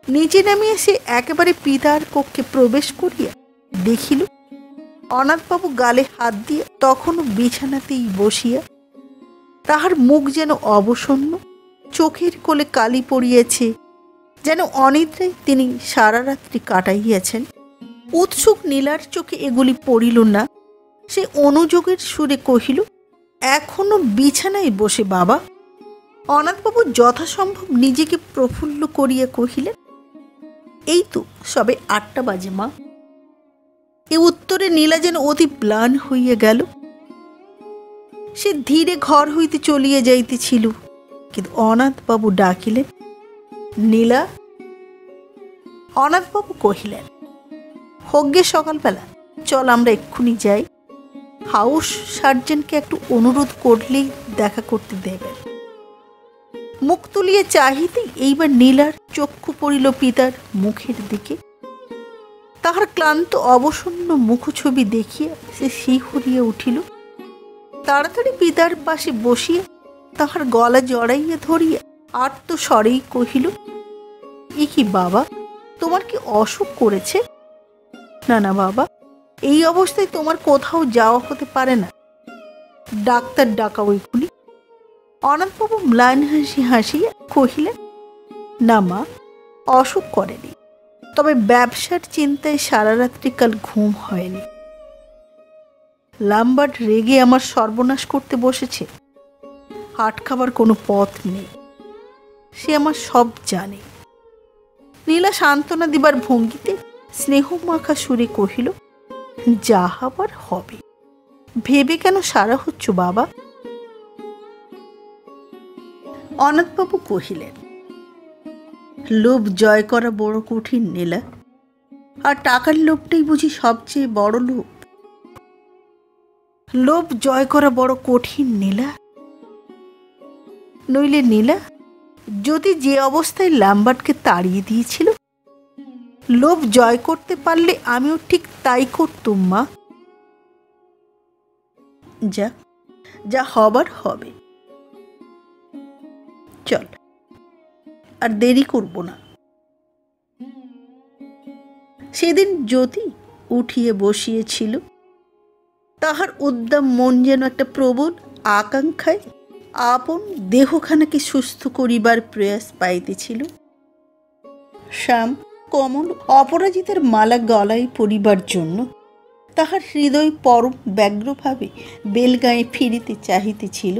নিচে নামিয়া সে একেবারে পিতার কক্ষে প্রবেশ করিয়া দেখিল অনাথবাবু গালে হাত দিয়ে তখনও বিছানাতেই বসিয়া। তাহার মুখ যেন অবসন্ন, চোখের কোলে কালি পড়িয়াছে, যেন অনিদ্রায় তিনি সারা রাত্রি কাটাইয়াছেন। উৎসুক নীলার চোখে এগুলি পড়িল না। সে অনুযোগের সুরে কহিল, এখনো বিছানায় বসে বাবা? অনাথবাবু যথাসম্ভব নিজেকে প্রফুল্ল করিয়া কহিলেন, এই তো সবে 8টা বাজে মা। এ উত্তরে নীলা যেন অতি ম্লান হইয়া গেল। সে ধীরে ঘর হইতে চলিয়া যাইতেছিল, কিন্তু অনাথবাবু ডাকিলেন, নীলা। অনাথবাবু কহিলেন, হোক গে সকালবেলা, চল আমরা এক্ষুনি যাই। হাউস সার্জেন্টকে একটু অনুরোধ করলেই দেখা করতে দেবেন। মুখ তুলিয়া চাহিতেই এইবার নীলার চক্ষু পড়িল পিতার মুখের দিকে। তাহার ক্লান্ত অবসন্ন মুখছবি দেখিয়া সে শিহরিয়া উঠিল। তাড়াতাড়ি পিতার পাশে বসিয়া তাহার গলা জড়াইয়া ধরিয়া আর্ত স্বরেই কহিল, এ কি বাবা, তোমার কি অসুখ করেছে? না না বাবা, এই অবস্থায় তোমার কোথাও যাওয়া হতে পারে না, ডাক্তার ডাকাও এক্ষুনি। অনাথবাবু ম্লান হাসি হাসিয়া কহিলেন, না মা, অসুখ করেনি, তবে ব্যবসার চিন্তায় সারা রাত্রিকাল ঘুম হয়নি। লাম্বার্ট রেগে আমার সর্বনাশ করতে বসেছে, আটকাবার কোনো পথ নেই, সে আমার সব জানে। নীলা সান্ত্বনা দিবার ভঙ্গিতে স্নেহমাখা সুরে কহিল, যা হবার হবে, ভেবে কেন সারা হচ্ছ বাবা? অনাথবাবু কহিলেন, লোভ জয় করা বড় কঠিন নীলা, আর টাকার লোভটাই বুঝি সবচেয়ে বড় লোভ। লোভ জয় করা বড় কঠিন নীলা। নইলে নীলা, যদি যে অবস্থায় লাম্বার্টকে তাড়িয়ে দিয়েছিল, লোভ জয় করতে পারলে আমিও ঠিক তাই করতুম মা। যা যা হবার হবে, চল, আর দেরি করব না। সেদিন জ্যোতি উঠিয়ে বসিয়েছিল। তাহার উদ্দাম মন যেন একটা প্রবল আকাঙ্ক্ষায় আপন দেহখানাকে সুস্থ করিবার প্রয়াস পাইতেছিল। শ্যাম কমল অপরাজিতার মালা গলায় পরিবার জন্য তাহার হৃদয় পরম ব্যগ্রভাবে বেলগাঁয়ে ফিরিতে চাহিতেছিল।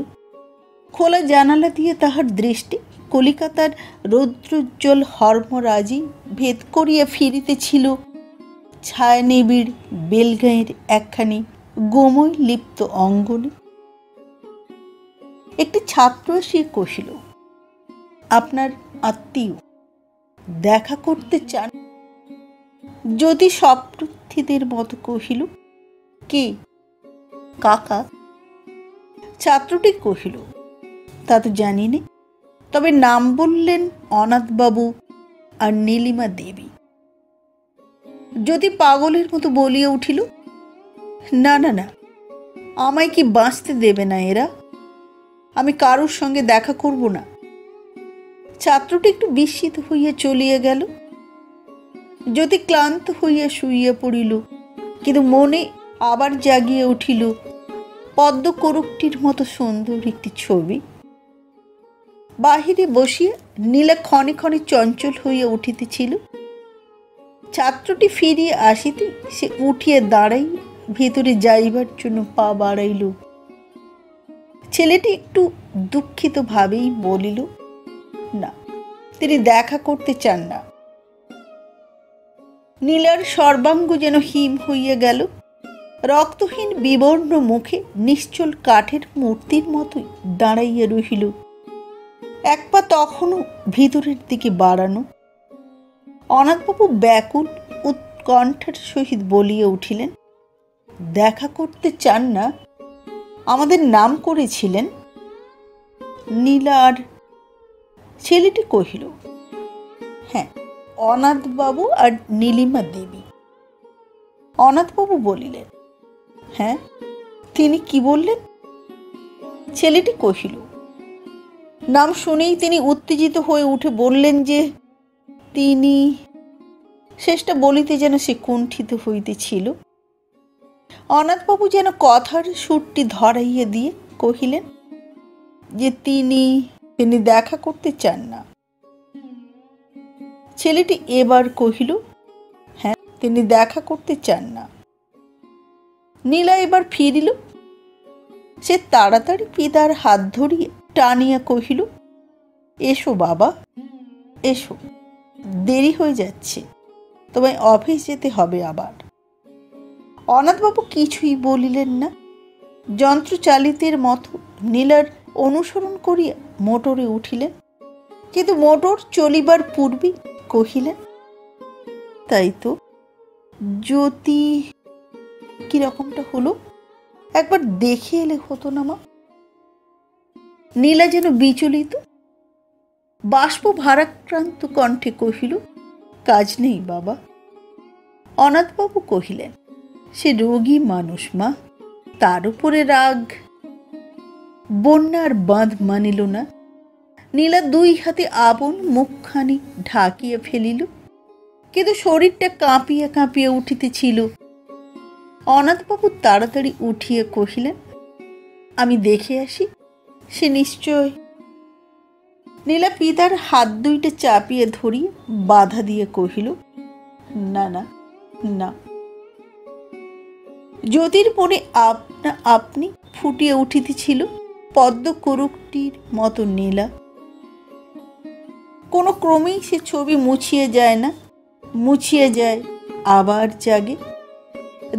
খোলা জানালা দিয়ে তাহার দৃষ্টি কলিকাতার রৌদ্রোজ্জ্বল হর্মরাজি ভেদ করিয়া ফিরিতেছিল ছায়া নিবিড় বেলগাঁয়ের একখানি গোময় লিপ্ত অঙ্গনে। একটি ছাত্র আসিয়া কহিল, আপনার আত্মীয়, দেখা করতে চান? যদি স্বপ্রথিদের মতো কহিল, কে? কাকা। ছাত্রটি কহিল, তা তো জানি নে, তবে নাম বললেন অনাথবাবু আর নীলিমা দেবী। যদি পাগলের মতো বলিয়া উঠিল, না না না, আমায় কি বাঁচতে দেবে না এরা, আমি কারোর সঙ্গে দেখা করব না। ছাত্রটি একটু বিস্মিত হইয়া চলিয়া গেল। যদি ক্লান্ত হইয়া শুইয়া পড়িল, কিন্তু মনে আবার জাগিয়া উঠিল পদ্ম কোরকটির মতো সুন্দর একটি ছবি। বাহিরে বসিয়া নীলা ক্ষণে ক্ষণে চঞ্চল হইয়া উঠিতেছিল। ছাত্রটি ফিরিয়া আসিতে সে উঠিয়া দাঁড়াই ভিতরে যাইবার জন্য পা বাড়াইল। ছেলেটি একটু দুঃখিত ভাবেই বলিল, না, তিনি দেখা করতে চান না। নীলার সর্বাঙ্গ যেন হিম হইয়া গেল। রক্তহীন বিবর্ণ মুখে নিশ্চল কাঠের মূর্তির মতোই দাঁড়াইয়া রহিল, এক পা তখনও ভিতরের দিকে বাড়ানো। অনাথবাবু ব্যাকুল উৎকণ্ঠার সহিত বলিয়া উঠিলেন, দেখা করতে চান না? আমাদের নাম করেছিলেন। নীলা আর ছেলেটি কহিল, হ্যাঁ, অনাথবাবু আর নীলিমা দেবী। অনাথবাবু বলিলেন, হ্যাঁ, তিনি কি বললেন? ছেলেটি কহিল, নাম শুনেই তিনি উত্তেজিত হয়ে উঠে বললেন যে তিনি, শেষটা বলিতে যেন সে কুণ্ঠিত হইতেছিল। অনাথবাবু যেন কথার সুরটি ধরাইয়া দিয়ে কহিলেন যে তিনি দেখা করতে চান না। ছেলেটি এবার কহিল, হ্যাঁ, তিনি দেখা করতে চান না। নীলা এবার ফিরিল। সে তাড়াতাড়ি পিতার হাত ধরিয়া টানিয়া কহিল, এসো বাবা, এসো, দেরি হয়ে যাচ্ছে, তোমায় অফিস যেতে হবে আবার। অনাথবাবু কিছুই বলিলেন না। যন্ত্রচালিতের মতো নীলার অনুসরণ করিয়া মোটরে উঠিলেন, কিন্তু মোটর চলিবার পূর্বেই কহিলেন, তাই তো, জ্যোতি কিরকমটা হলো একবার দেখে এলে হতো না মা? নীলা যেন বিচলিত, বাষ্প ভারাক্রান্ত কণ্ঠে কহিল, কাজ নেই বাবা। অনাথবাবু কহিলেন, সে রোগী মানুষ মা, তার উপরে রাগ। বন্যার বাঁধ মানিল না। নীলা দুই হাতে আপন মুখখানি ঢাকিয়া ফেলিল, কিন্তু শরীরটা কাঁপিয়া কাঁপিয়া উঠিতেছিল। অনাথবাবু তাড়াতাড়ি উঠিয়া কহিলেন, আমি দেখে আসি, সে নিশ্চয়। নীলা পিতার হাত দুইটা চাপিয়ে ধরিয়া বাধা দিয়ে কহিল, না না না। জ্যোতির মনে আপনা আপনি ফুটিয়া উঠিতেছিল পদ্মকরুকটির মতো নীলা। কোনো ক্রমেই সে ছবি মুছিয়ে যায় না, মুছিয়ে যায় আবার জাগে।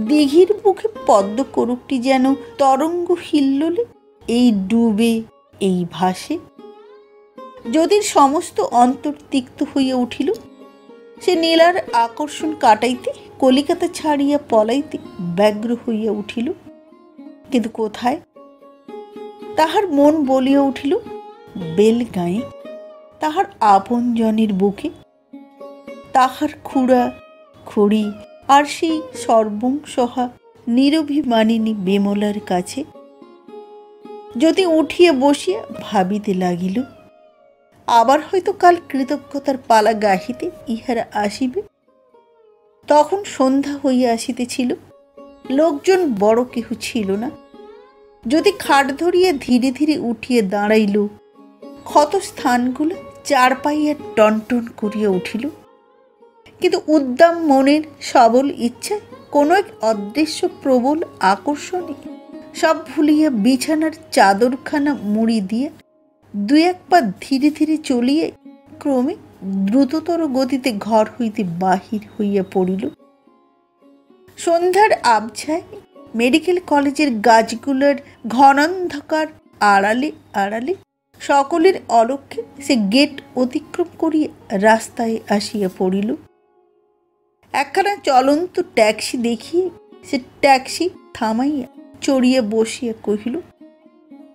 দিঘির মুখে পদ্মকরুকটি যেন তরঙ্গ হিল্লোলে এই ডুবে এই ভাসে। জ্যোতির সমস্ত অন্তর তিক্ত হইয়া উঠিল। সে নীলার আকর্ষণ কাটাইতে কলিকাতা ছাড়িয়া পলাইতে ব্যগ্র হইয়া উঠিল, কিন্তু কোথায়? তাহার মন বলিয়া উঠিল বেলগাঁয়ে, তাহার আপনজনের বুকে, তাহার খুড়া খুড়ি আর সেই সর্বংসহা নিরভিমানিনী বিমলার কাছে। যদি উঠিয়া বসিয়া ভাবিতে লাগিল, আবার হয়তো কাল কৃতজ্ঞতার পালা গাহিতে ইহারা আসিবে। তখন সন্ধ্যা হইয়া আসিতেছিল, লোকজন বড় কেহ ছিল না। যদি খাট ধরিয়া ধীরে ধীরে উঠিয়া দাঁড়াইল, ক্ষত স্থানগুলো চার পাইয়া টনটন করিয়া উঠিল। কিন্তু উদ্দাম মনের সবল ইচ্ছায় কোনো এক অদৃশ্য প্রবল আকর্ষণে সব ভুলিয়া বিছানার চাদরখানা মুড়ি দিয়ে দুই এক পা ধীরে ধীরে চলিয়ে ক্রমে দ্রুততর গতিতে ঘর হইতে বাহির হইয়া পড়িল। সন্ধ্যার আবছায় মেডিকেল কলেজের গাছগুলোর ঘনান্ধকার আড়ালে আড়ালে সকলের অলক্ষ্যে সে গেট অতিক্রম করিয়া রাস্তায় আসিয়া পড়িল। একখানা চলন্ত ট্যাক্সি দেখিয়ে সে ট্যাক্সি থামাইয়া চড়িয়া বসিয়া কহিল,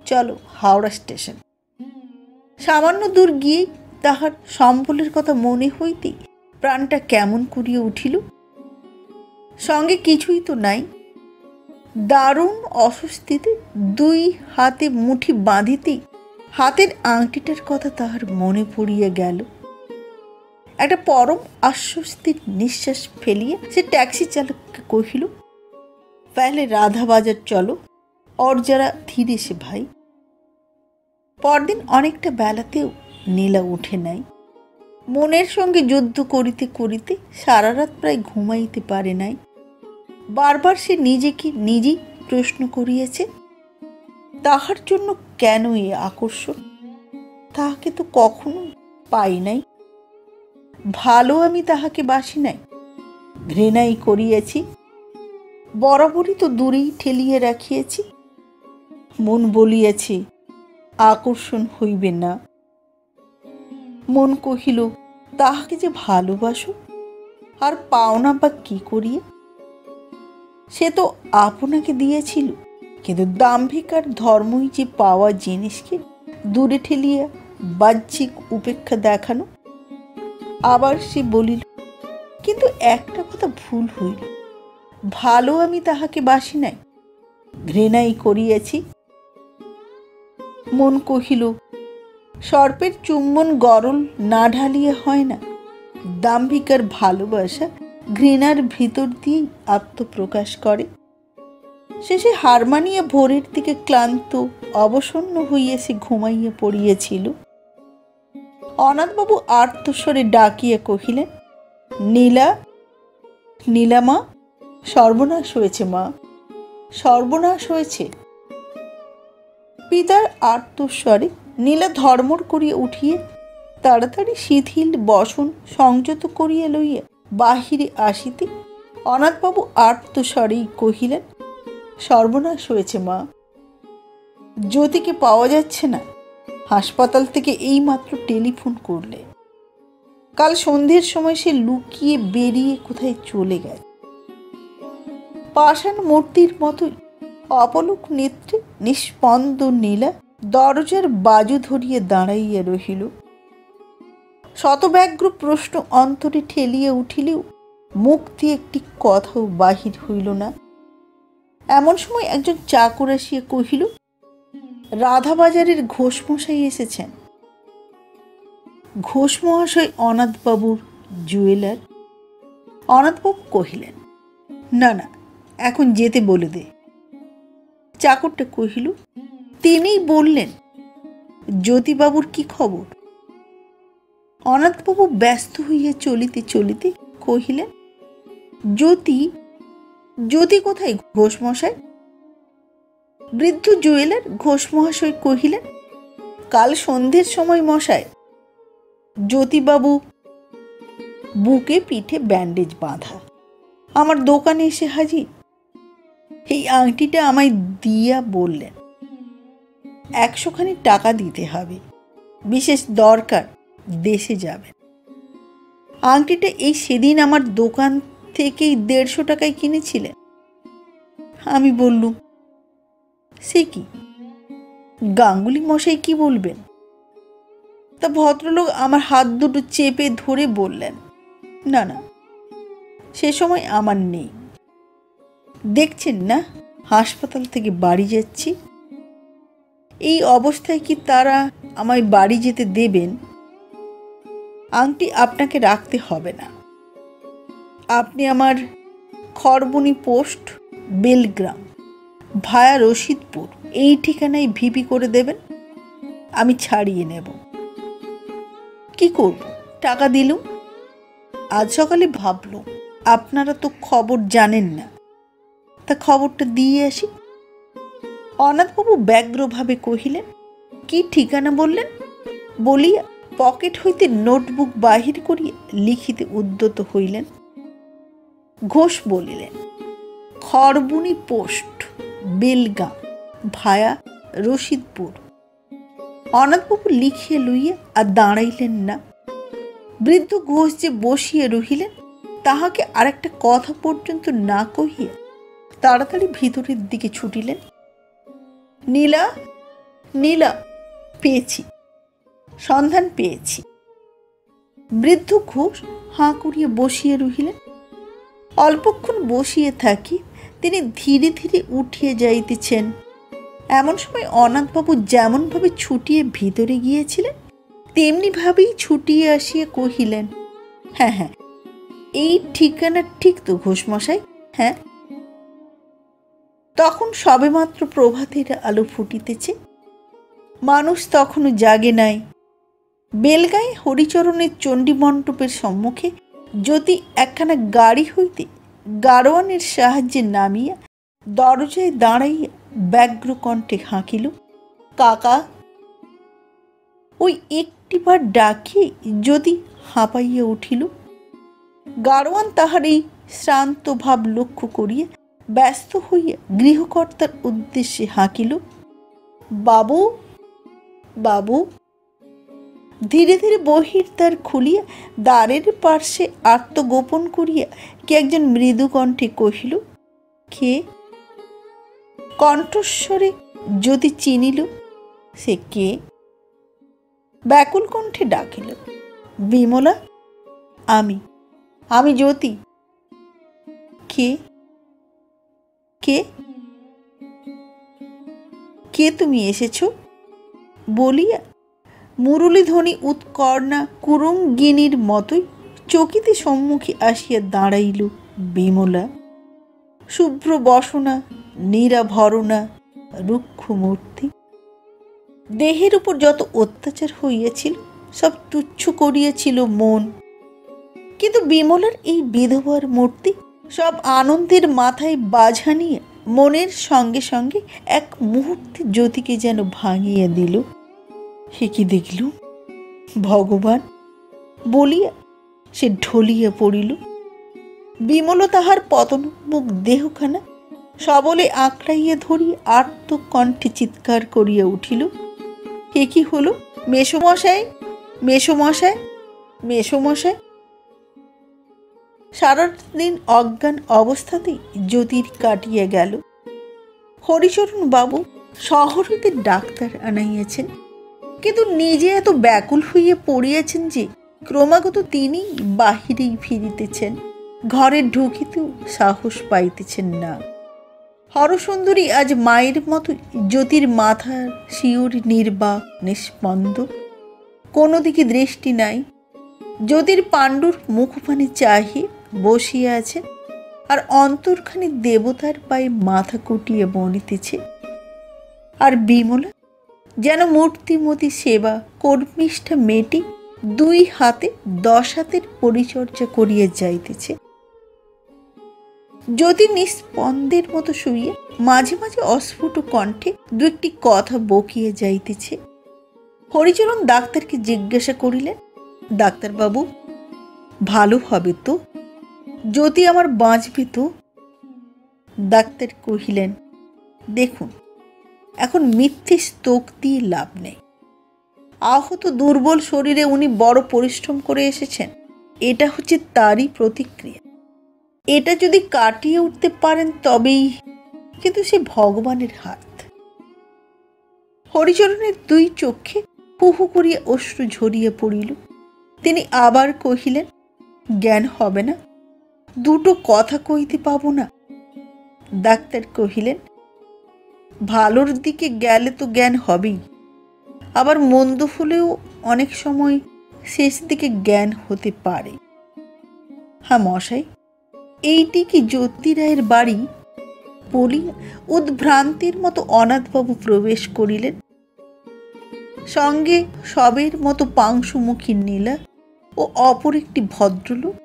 চলো হাওড়া স্টেশন। সামান্য দূর গিয়েই তাহার সম্বলের কথা মনে হইতেই প্রাণটা কেমন করিয়া উঠিল। সঙ্গে কিছুই তো নাই। দারুণ অস্বস্তিতে দুই হাতে মুঠি বাঁধিতেই হাতের আংটিটার কথা তাহার মনে পড়িয়া গেল। একটা পরম আশ্বস্তির নিঃশ্বাস ফেলিয়া সে ট্যাক্সি চালককে কহিল, পেলে রাধা বাজার চলো, ওর যারা ধীরে সে ভাই। পরদিন অনেকটা বেলাতেও নীলা উঠে নাই। মনের সঙ্গে যুদ্ধ করিতে করিতে সারা রাত প্রায় ঘুমাইতে পারে নাই। বারবার সে নিজেকে নিজেই প্রশ্ন করিয়াছে, তাহার জন্য কেন এ আকর্ষণ? তাহাকে তো কখনো পাই নাই। ভালো আমি তাহাকে বাসি নাই, ঘৃণাই করিয়াছি। বরাবরই তো দূরেই ঠেলিয়া রাখিয়াছি। মন বলিয়াছে আকর্ষণ হইবে না। মন কহিল, তাহাকে যে ভালোবাসো, আর পাওনা বা কি করিয়া? সে তো আপনাকে দিয়েছিল, কিন্তু দাম্ভিক আর ধর্মই যে পাওয়া জিনিসকে দূরে ঠেলিয়া বাহ্যিক উপেক্ষা দেখানো। আবার সে বলিল, কিন্তু একটা কথা ভুল হইল, ভালো আমি তাহাকে বাসি নাই, ঘৃণাই করিয়াছি। মন কহিল, সর্পের চুম্বন গরল না ঢালিয়া হয় না, দাম্ভিকার ভালোবাসা ঘৃণার ভিতর দিয়েই আত্মপ্রকাশ করে। শেষে হার মানিয়া ভোরের দিকে ক্লান্ত অবসন্ন হইয়া সে ঘুমাইয়া পড়িয়াছিল। অনাথবাবু আর্তস্বরে ডাকিয়া কহিলেন, নীলা, নীলা মা, সর্বনাশ হয়েছে মা, সর্বনাশ হয়েছে। পিতার আর্তস্বরে নীলা ধর্মর করিয়া উঠিয়া তাড়াতাড়ি শিথিল বসন সংযত করিয়া লইয়া বাহিরে আসিতে অনাথবাবু আর্তস্বরেই কহিলেন, সর্বনাশ হয়েছে মা, জ্যোতিকে পাওয়া যাচ্ছে না। হাসপাতাল থেকে এই মাত্র টেলিফোন করলে। কাল সন্ধ্যের সময় সে লুকিয়ে বেরিয়ে কোথায় চলে গেছে। পাষাণ মূর্তির মতোই অপলক নেত্রে নিস্পন্দ নীলা দরজার বাজু ধরিয়া দাঁড়াইয়া রহিল। শতব্যগ্র প্রশ্ন অন্তরে ঠেলিয়া উঠিলেও মুখ দিয়ে একটি কথাও বাহির হইল না। এমন সময় একজন চাকর আসিয়া কহিল, রাধাবাজারের ঘোষমশাই এসেছেন। ঘোষমহাশয় অনাথবাবুর জুয়েলার। অনাথবাবু কহিলেন, না না, এখন যেতে বলে দে। চাকরটা কহিল, তিনিই বললেন, জ্যোতিবাবুর কি খবর? অনাথবাবু ব্যস্ত হইয়া চলিতে চলিতে কহিলেন, জ্যোতি, জ্যোতি কোথায় ঘোষমশাই? বৃদ্ধ জুয়েলার ঘোষমহাশয় কহিলেন, কাল সন্ধ্যের সময় মশায়, জ্যোতিবাবু বুকে পিঠে ব্যান্ডেজ বাঁধা, আমার দোকানে এসে হাজির। এই আংটিটা আমায় দিয়া বললেন 100খানি টাকা দিতে হবে, বিশেষ দরকার, দেশে যাবেন। আংটিটা এই সেদিন আমার দোকান থেকেই 150 টাকায় কিনেছিলেন। আমি বললুম, সে কি, গাঙ্গুলি মশাই কি বলবেন? তা ভদ্রলোক আমার হাত দুটো চেপে ধরে বললেন, না না, সে সময় আমার নেই, দেখছেন না হাসপাতাল থেকে বাড়ি যাচ্ছি, এই অবস্থায় কি তারা আমায় বাড়ি যেতে দেবেন? আংটি আপনাকে রাখতে হবে না, আপনি আমার খড়বনি পোস্ট, বেলগ্রাম, ভায়া রশিদপুর, এই ঠিকানায় ভিপি করে দেবেন, আমি ছাড়িয়ে নেব। কি করব, টাকা দিলুম। আজ সকালে ভাবলুম আপনারা তো খবর জানেন না, তা খবরটা দিয়ে আসি। অনাথবাবু ব্যগ্রভাবে কহিলেন, কি ঠিকানা বললেন? বলিয়া পকেট হইতে নোটবুক বাহির করিয়া লিখিতে উদ্যত হইলেন। ঘোষ বলিলেন, খড়বনি পোস্ট, বেলগাম, ভায়া রশিদপুর। অনাথবাবু লিখিয়া লইয়া আর দাঁড়াইলেন না। বৃদ্ধ ঘোষ যে বসিয়া রহিলেন, তাহাকে আর একটা কথা পর্যন্ত না কহিয়া তাড়াতাড়ি ভিতরের দিকে ছুটিলেন। নীলা, নীলা, পেয়েছি, সন্ধান পেয়েছি। বৃদ্ধ ঘোষ হাঁ করিয়া বসিয়া রহিলেন। অল্পক্ষণ বসিয়া থাকি তিনি ধীরে ধীরে উঠিয়া যাইতেছেন। এমন সময় অনাথবাবু যেমনভাবে ছুটিয়ে ভিতরে গিয়েছিলেন, তেমনি ভাবেই ছুটিয়ে আসিয়া কহিলেন, হ্যাঁ হ্যাঁ, এই ঠিকানা ঠিক তো ঘোষমশাই? হ্যাঁ। তখন সবেমাত্র প্রভাতের আলো ফুটিতেছে, মানুষ তখনও জাগে নাই। বেলগাঁয়ে হরিচরণের চণ্ডী মণ্ডপের সম্মুখে জ্যোতি একখানা গাড়ি হইতে গাড়োয়ানের সাহায্যে নামিয়া দরজায় দাঁড়াইয়া ব্যগ্র কণ্ঠে হাঁকিল, কাকা। ওই একটিবার ডাকিয়ে যদি হাঁপাইয়া উঠিল। গাড়োয়ান তাহার এই শ্রান্ত ভাব লক্ষ্য করিয়া ব্যস্ত হইয়া গৃহকর্তার উদ্দেশ্যে হাঁকিল, বাবু, বাবু। ধীরে ধীরে বহির্দ্বার খুলিয়া দ্বারের পার্শ্বে আত্মগোপন করিয়া কে একজন মৃদু কণ্ঠে কহিল, কে? কণ্ঠস্বরে যদি চিনিল সে কে। ব্যাকুল কণ্ঠে ডাকিল, বিমলা, আমি আমি জ্যোতি। কে কে কে তুমি এসেছ বলিয়া মুরলীধ্বনি উৎকর্ণা কুরুঙ্গিনীর মতোই চকিতে সম্মুখে আসিয়া দাঁড়াইল বিমলা। শুভ্র বসনা, নিরাভরণা, রুক্ষ মূর্তি। দেহের উপর যত অত্যাচার হইয়াছিল সব তুচ্ছ করিয়াছিল মন, কিন্তু বিমলার এই বিধবার মূর্তি সব আনন্দের মাথায় বাঝা নিয়ে মনের সঙ্গে সঙ্গে এক মুহূর্তে জ্যোতিকে যেন ভাঙিয়া দিল। সে কি দেখল ভগবান বলিয়া সে ঢলিয়া পড়িল। বিমল তাহার পতনোন্মুখ দেহখানা সবলে আঁকড়াইয়া ধরিয়া আর্ত কণ্ঠে চিৎকার করিয়া উঠিল, কে কি হলো? মেসোমশাই, মেসোমশাই, মেসোমশাই। সারাদিন অজ্ঞান অবস্থাতেই জ্যোতির কাটিয়া গেল। হরিচরণ বাবু শহর হইতে ডাক্তার আনাইয়াছেন, কিন্তু নিজে এত ব্যাকুল হইয়া পড়িয়াছেন যে ক্রমাগত তিনি বাহিরেই ফিরিতেছেন, ঘরে ঢুকিতেও সাহস পাইতেছেন না। হরসুন্দরী আজ মায়ের মতো জ্যোতির মাথার শিওর নির্বাক নিস্পন্দ, কোনো দিকে দৃষ্টি নাই। জ্যোতির পাণ্ডুর মুখপানে চাহিয়ে বসিয়া আছে, আর অন্তর্খানি দেবতার পায়ে মাথা কুটিয়ে বনিতেছে। আর বিমলা যেন মূর্তিমতী সেবা কর্মিষ্ঠা মেয়েটি 2 হাতে 10 হাতের পরিচর্যা করিয়া যাইতেছে। জ্যোতি নিস্পন্দের মতো শুইয়া মাঝে মাঝে অস্ফুট কণ্ঠে 2-1টি কথা বকিয়া যাইতেছে। হরিচরণ ডাক্তারকে জিজ্ঞাসা করিলেন, ডাক্তারবাবু, ভালো হবে তো? জ্যোতি আমার বাঁচবে তো? ডাক্তার কহিলেন, দেখুন, এখন মিথ্যে স্তোক দিয়ে লাভ নেই। আহত দুর্বল শরীরে উনি বড় পরিশ্রম করে এসেছেন, এটা হচ্ছে তারই প্রতিক্রিয়া। এটা যদি কাটিয়ে উঠতে পারেন তবেই, কিন্তু সে ভগবানের হাত। হরিচরণের 2 চক্ষে হু হু করিয়া অশ্রু ঝরিয়া পড়িল। তিনি আবার কহিলেন, জ্ঞান হবে না? 2টো কথা কইতে পাব না? ডাক্তার কহিলেন, ভালোর দিকে গেলে তো জ্ঞান হবেই, আবার মন্দ হলেও অনেক সময় শেষ দিকে জ্ঞান হতে পারে। হ্যাঁ মশাই, এইটি কি জ্যোতি রায়ের বাড়ি? বলিয়া উদ্ভ্রান্তির মতো অনাথবাবু প্রবেশ করিলেন। সঙ্গে সবের মতো পাংশুমুখী নীলা ও অপর একটি ভদ্রলোক,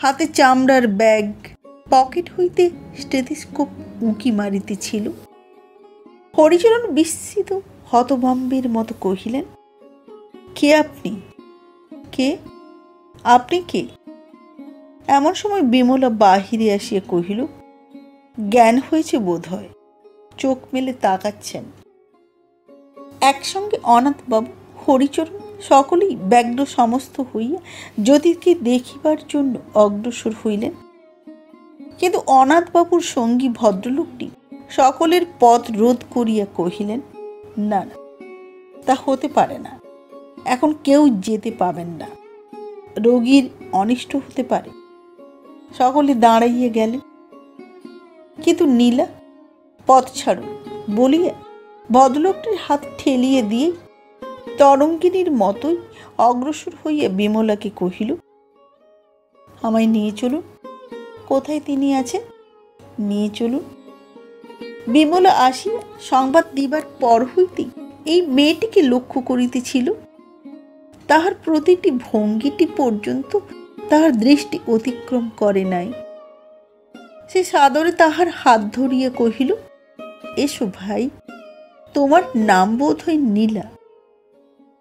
হাতে চামড়ার ব্যাগ, পকেট হইতে স্টেথিস্কোপ উঁকি মারিতেছিল। হরিচরণ বিস্মিত হতভম্বের মতো কহিলেন, কে আপনি? কে আপনি কে? এমন সময় বিমলা বাহিরে আসিয়া কহিল, জ্ঞান হয়েছে বোধ হয়, চোখ মেলে তাকাচ্ছেন। একসঙ্গে অনাথবাবু, হরিচরণ সকলেই ব্যগ্র সমস্ত হইয়া জ্যোতিকে দেখিবার জন্য অগ্রসর হইলেন। কিন্তু অনাথবাবুর সঙ্গী ভদ্রলোকটি সকলের পথ রোধ করিয়া কহিলেন, না না, তা হতে পারে না, এখন কেউ যেতে পাবেন না, রোগীর অনিষ্ট হতে পারে। সকলে দাঁড়াইয়া গেলেন। কিন্তু নীলা, পথ ছাড়ুন বলিয়া ভদ্রলোকটির হাত ঠেলিয়ে দিয়ে তরঙ্গিনীর মতোই অগ্রসর হইয়া বিমলাকে কহিল, আমায় নিয়ে চলুন, কোথায় তিনি আছেন নিয়ে চলুন। বিমলা আসিয়া সংবাদ দিবার পর হইতেই এই মেয়েটিকে লক্ষ্য করিতেছিল। তাহার প্রতিটি ভঙ্গিটি পর্যন্ত তাহার দৃষ্টি অতিক্রম করে নাই। সে সাদরে তাহার হাত ধরিয়া কহিল, এসো ভাই, তোমার নাম বোধ হয় নীলা।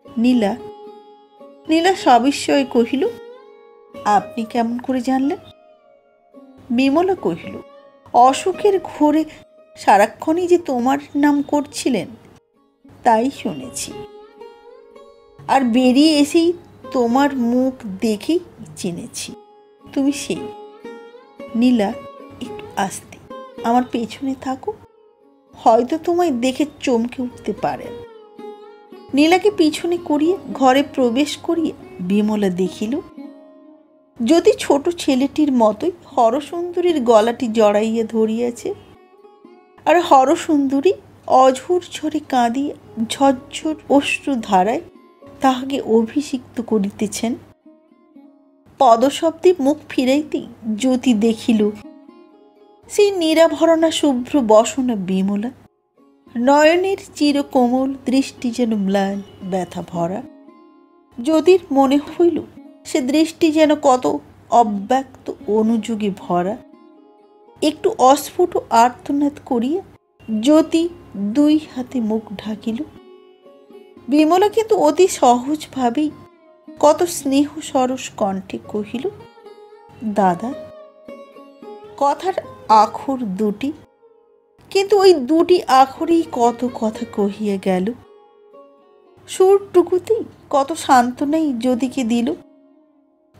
নীলা? নীলা সবিস্ময়ে কহিল, আপনি কেমন করে জানলেন? বিমলা কহিল, অসুখের ঘোরে সারাক্ষণই যে তোমার নাম করছিলেন, তাই শুনেছি, আর বেরিয়ে এসেই তোমার মুখ দেখেই চিনেছি তুমি সেই। নীলা, একটু আস্তে, আমার পেছনে থাকো, হয়তো তোমায় দেখে চমকে উঠতে পারেন। নীলাকে পিছনে করিয়ে ঘরে প্রবেশ করিয়ে বিমলা দেখিল যদি ছোট ছেলেটির মতোই হরসুন্দরীর গলাটি জড়াইয়া ধরিয়াছে, আর হরসুন্দরী অঝোর ঝরে কাঁদিয়া ঝরঝর অশ্রু ধারায় তাহাকে অভিষিক্ত করিতেছেন। পদশব্দে মুখ ফিরাইতেই জ্যোতি দেখিল সেই নিরাভরণা শুভ্র বসনা বিমলা, নয়নের চিরকোমল দৃষ্টি যেন ম্লান ব্যথা ভরা। জ্যোতির মনে হইল সে দৃষ্টি যেন কত অব্যক্ত অনুযোগে ভরা। একটু অস্ফুট আর্তনাদ করিয়া জ্যোতি দুই হাতে মুখ ঢাকিল। বিমলা কিন্তু অতি সহজভাবেই কত স্নেহ সরস কণ্ঠে কহিল, দাদা। কথার আখর দুটি, কিন্তু ওই দুটি আখরেই কত কথা কহিয়া গেল। সুরটুকুতেই কত সান্ত্বনাই জ্যোতিকে দিল,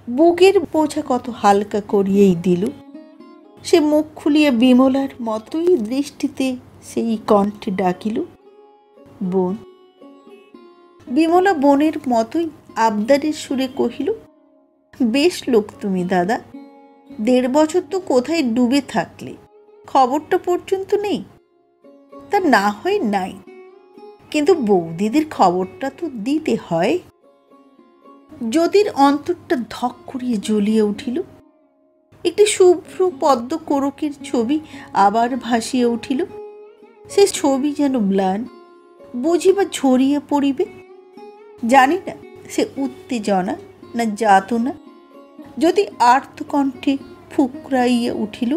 বুকের বোঝা কত হালকা করিয়েই দিল। সে মুখ খুলিয়া বিমলার মতোই দৃষ্টিতে সেই কণ্ঠে ডাকিল, বোন। বিমলা বোনের মতোই আবদারের সুরে কহিল, বেশ লোক তুমি দাদা, 1.5 বছর তো কোথায় ডুবে থাকলে, খবরটা পর্যন্ত নেই। তা না হয় নাই, কিন্তু বৌদিদের খবরটা তো দিতে হয়। জ্যোতির অন্তরটা ধক করিয়া জ্বলিয়া উঠিল। একটি শুভ্র পদ্ম কোরকের ছবি আবার ভাসিয়া উঠিল। সে ছবি যেন ম্লান, বুঝিবা ঝরিয়া পড়িবে। জানি না সে উত্তেজনা না যাতনা। যদি আর্তকণ্ঠে ফুকরাইয়া উঠিল,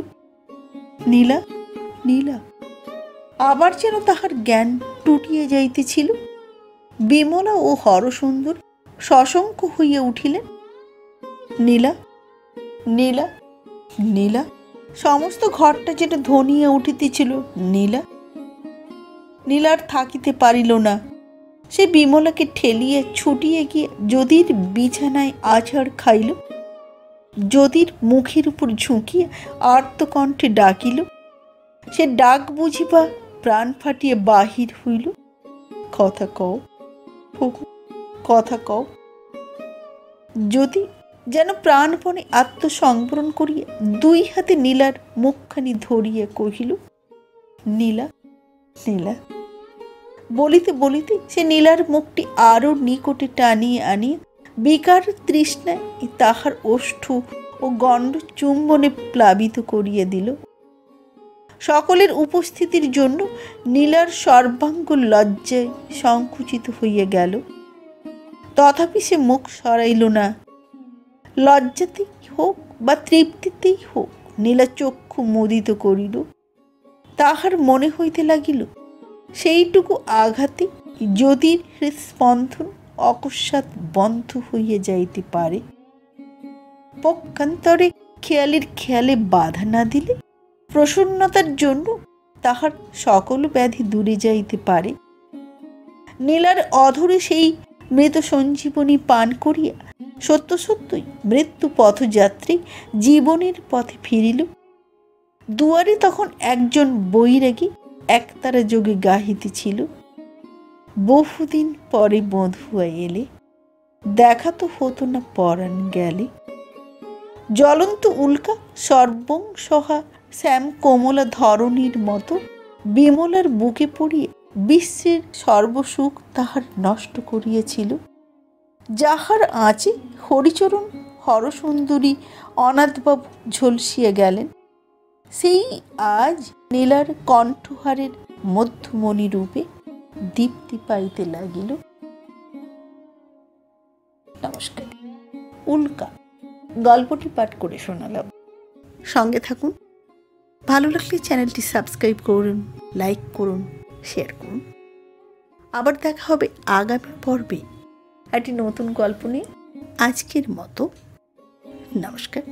নীলা, নীলা। আবার যেন তাহার জ্ঞান টুটিয়া যাইতেছিল। বিমলা ও হরসুন্দর সশঙ্ক হইয়া উঠিলেন, নীলা, নীলা, নীলা। সমস্ত ঘরটা যেন ধ্বনিয়া উঠিতেছিল, নীলা। নীলার থাকিতে পারিল না। সে বিমলাকে ঠেলিয়া ছুটিয়ে গিয়ে যদির বিছানায় আছাড় খাইল। যদির মুখের উপর ঝুঁকিয়া আর্তকণ্ঠে ডাকিল। সে ডাক বুঝিবা প্রাণ ফাটিয়ে বাহির হইল, কথা কও, কথা কও। যদি যেন প্রাণপণে আত্মসংবরণ করিয়া 2 হাতে নীলার মুখখানি ধরিয়া কহিল, নীলা, নীলা। বলিতে বলিতে সে নীলার মুখটি আরো নিকটে টানিয়ে আনিয়া বিকার তৃষ্ণায় তাহার ওষ্ঠ ও গণ্ড চুম্বনে প্লাবিত করিয়া দিল। সকলের উপস্থিতির জন্য নীলার সর্বাঙ্গ লজ্জায় সংকুচিত হইয়া গেল। তথাপি সে মুখ সরাইল না। লজ্জাতেই হোক বা তৃপ্তিতেই হোক নীলা চক্ষু মুদিত করিল। তাহার মনে হইতে লাগিল সেইটুকু আঘাতে যদির হৃৎস্পন্দন অকস্মাৎ বন্ধ হইয়া যাইতে পারে। পক্ষান্তরে খেয়ালের খেয়ালে বাধা না দিলে প্রসন্নতার জন্য তাহার সকল ব্যাধি দূরে যাইতে পারে। নীলার অধরে সেই মৃত সঞ্জীবনী পান করিয়া সত্য সত্যই মৃত্যু পথযাত্রী জীবনের পথে ফিরিল। দুয়ারে তখন একজন বৈরাগী একতারা যোগে গাহিতেছিল, বহুদিন পরে বধুয়া এলে, দেখা তো হতো না পরাণ গেলে। জ্বলন্ত উল্কা সর্বং সহা শ্যাম কোমলা ধরণীর মতো বিমলার বুকে পড়িয়ে বিশ্বের সর্বসুখ তাহার নষ্ট করিয়াছিল। যাহার আঁচে হরিচরণ হরসুন্দরী অনাথবাবু ঝলসিয়া গেলেন, সেই আজ নীলার কণ্ঠহারের মধ্যমণি রূপে দীপ্তি পাইতে লাগিল। নমস্কার। উল্কা গল্পটি পাঠ করে শোনালাম। সঙ্গে থাকুন। ভালো লাগলে চ্যানেলটি সাবস্ক্রাইব করুন, লাইক করুন, শেয়ার করুন। আবার দেখা হবে আগামী পর্বে একটি নতুন গল্প নিয়ে। আজকের মতো নমস্কার।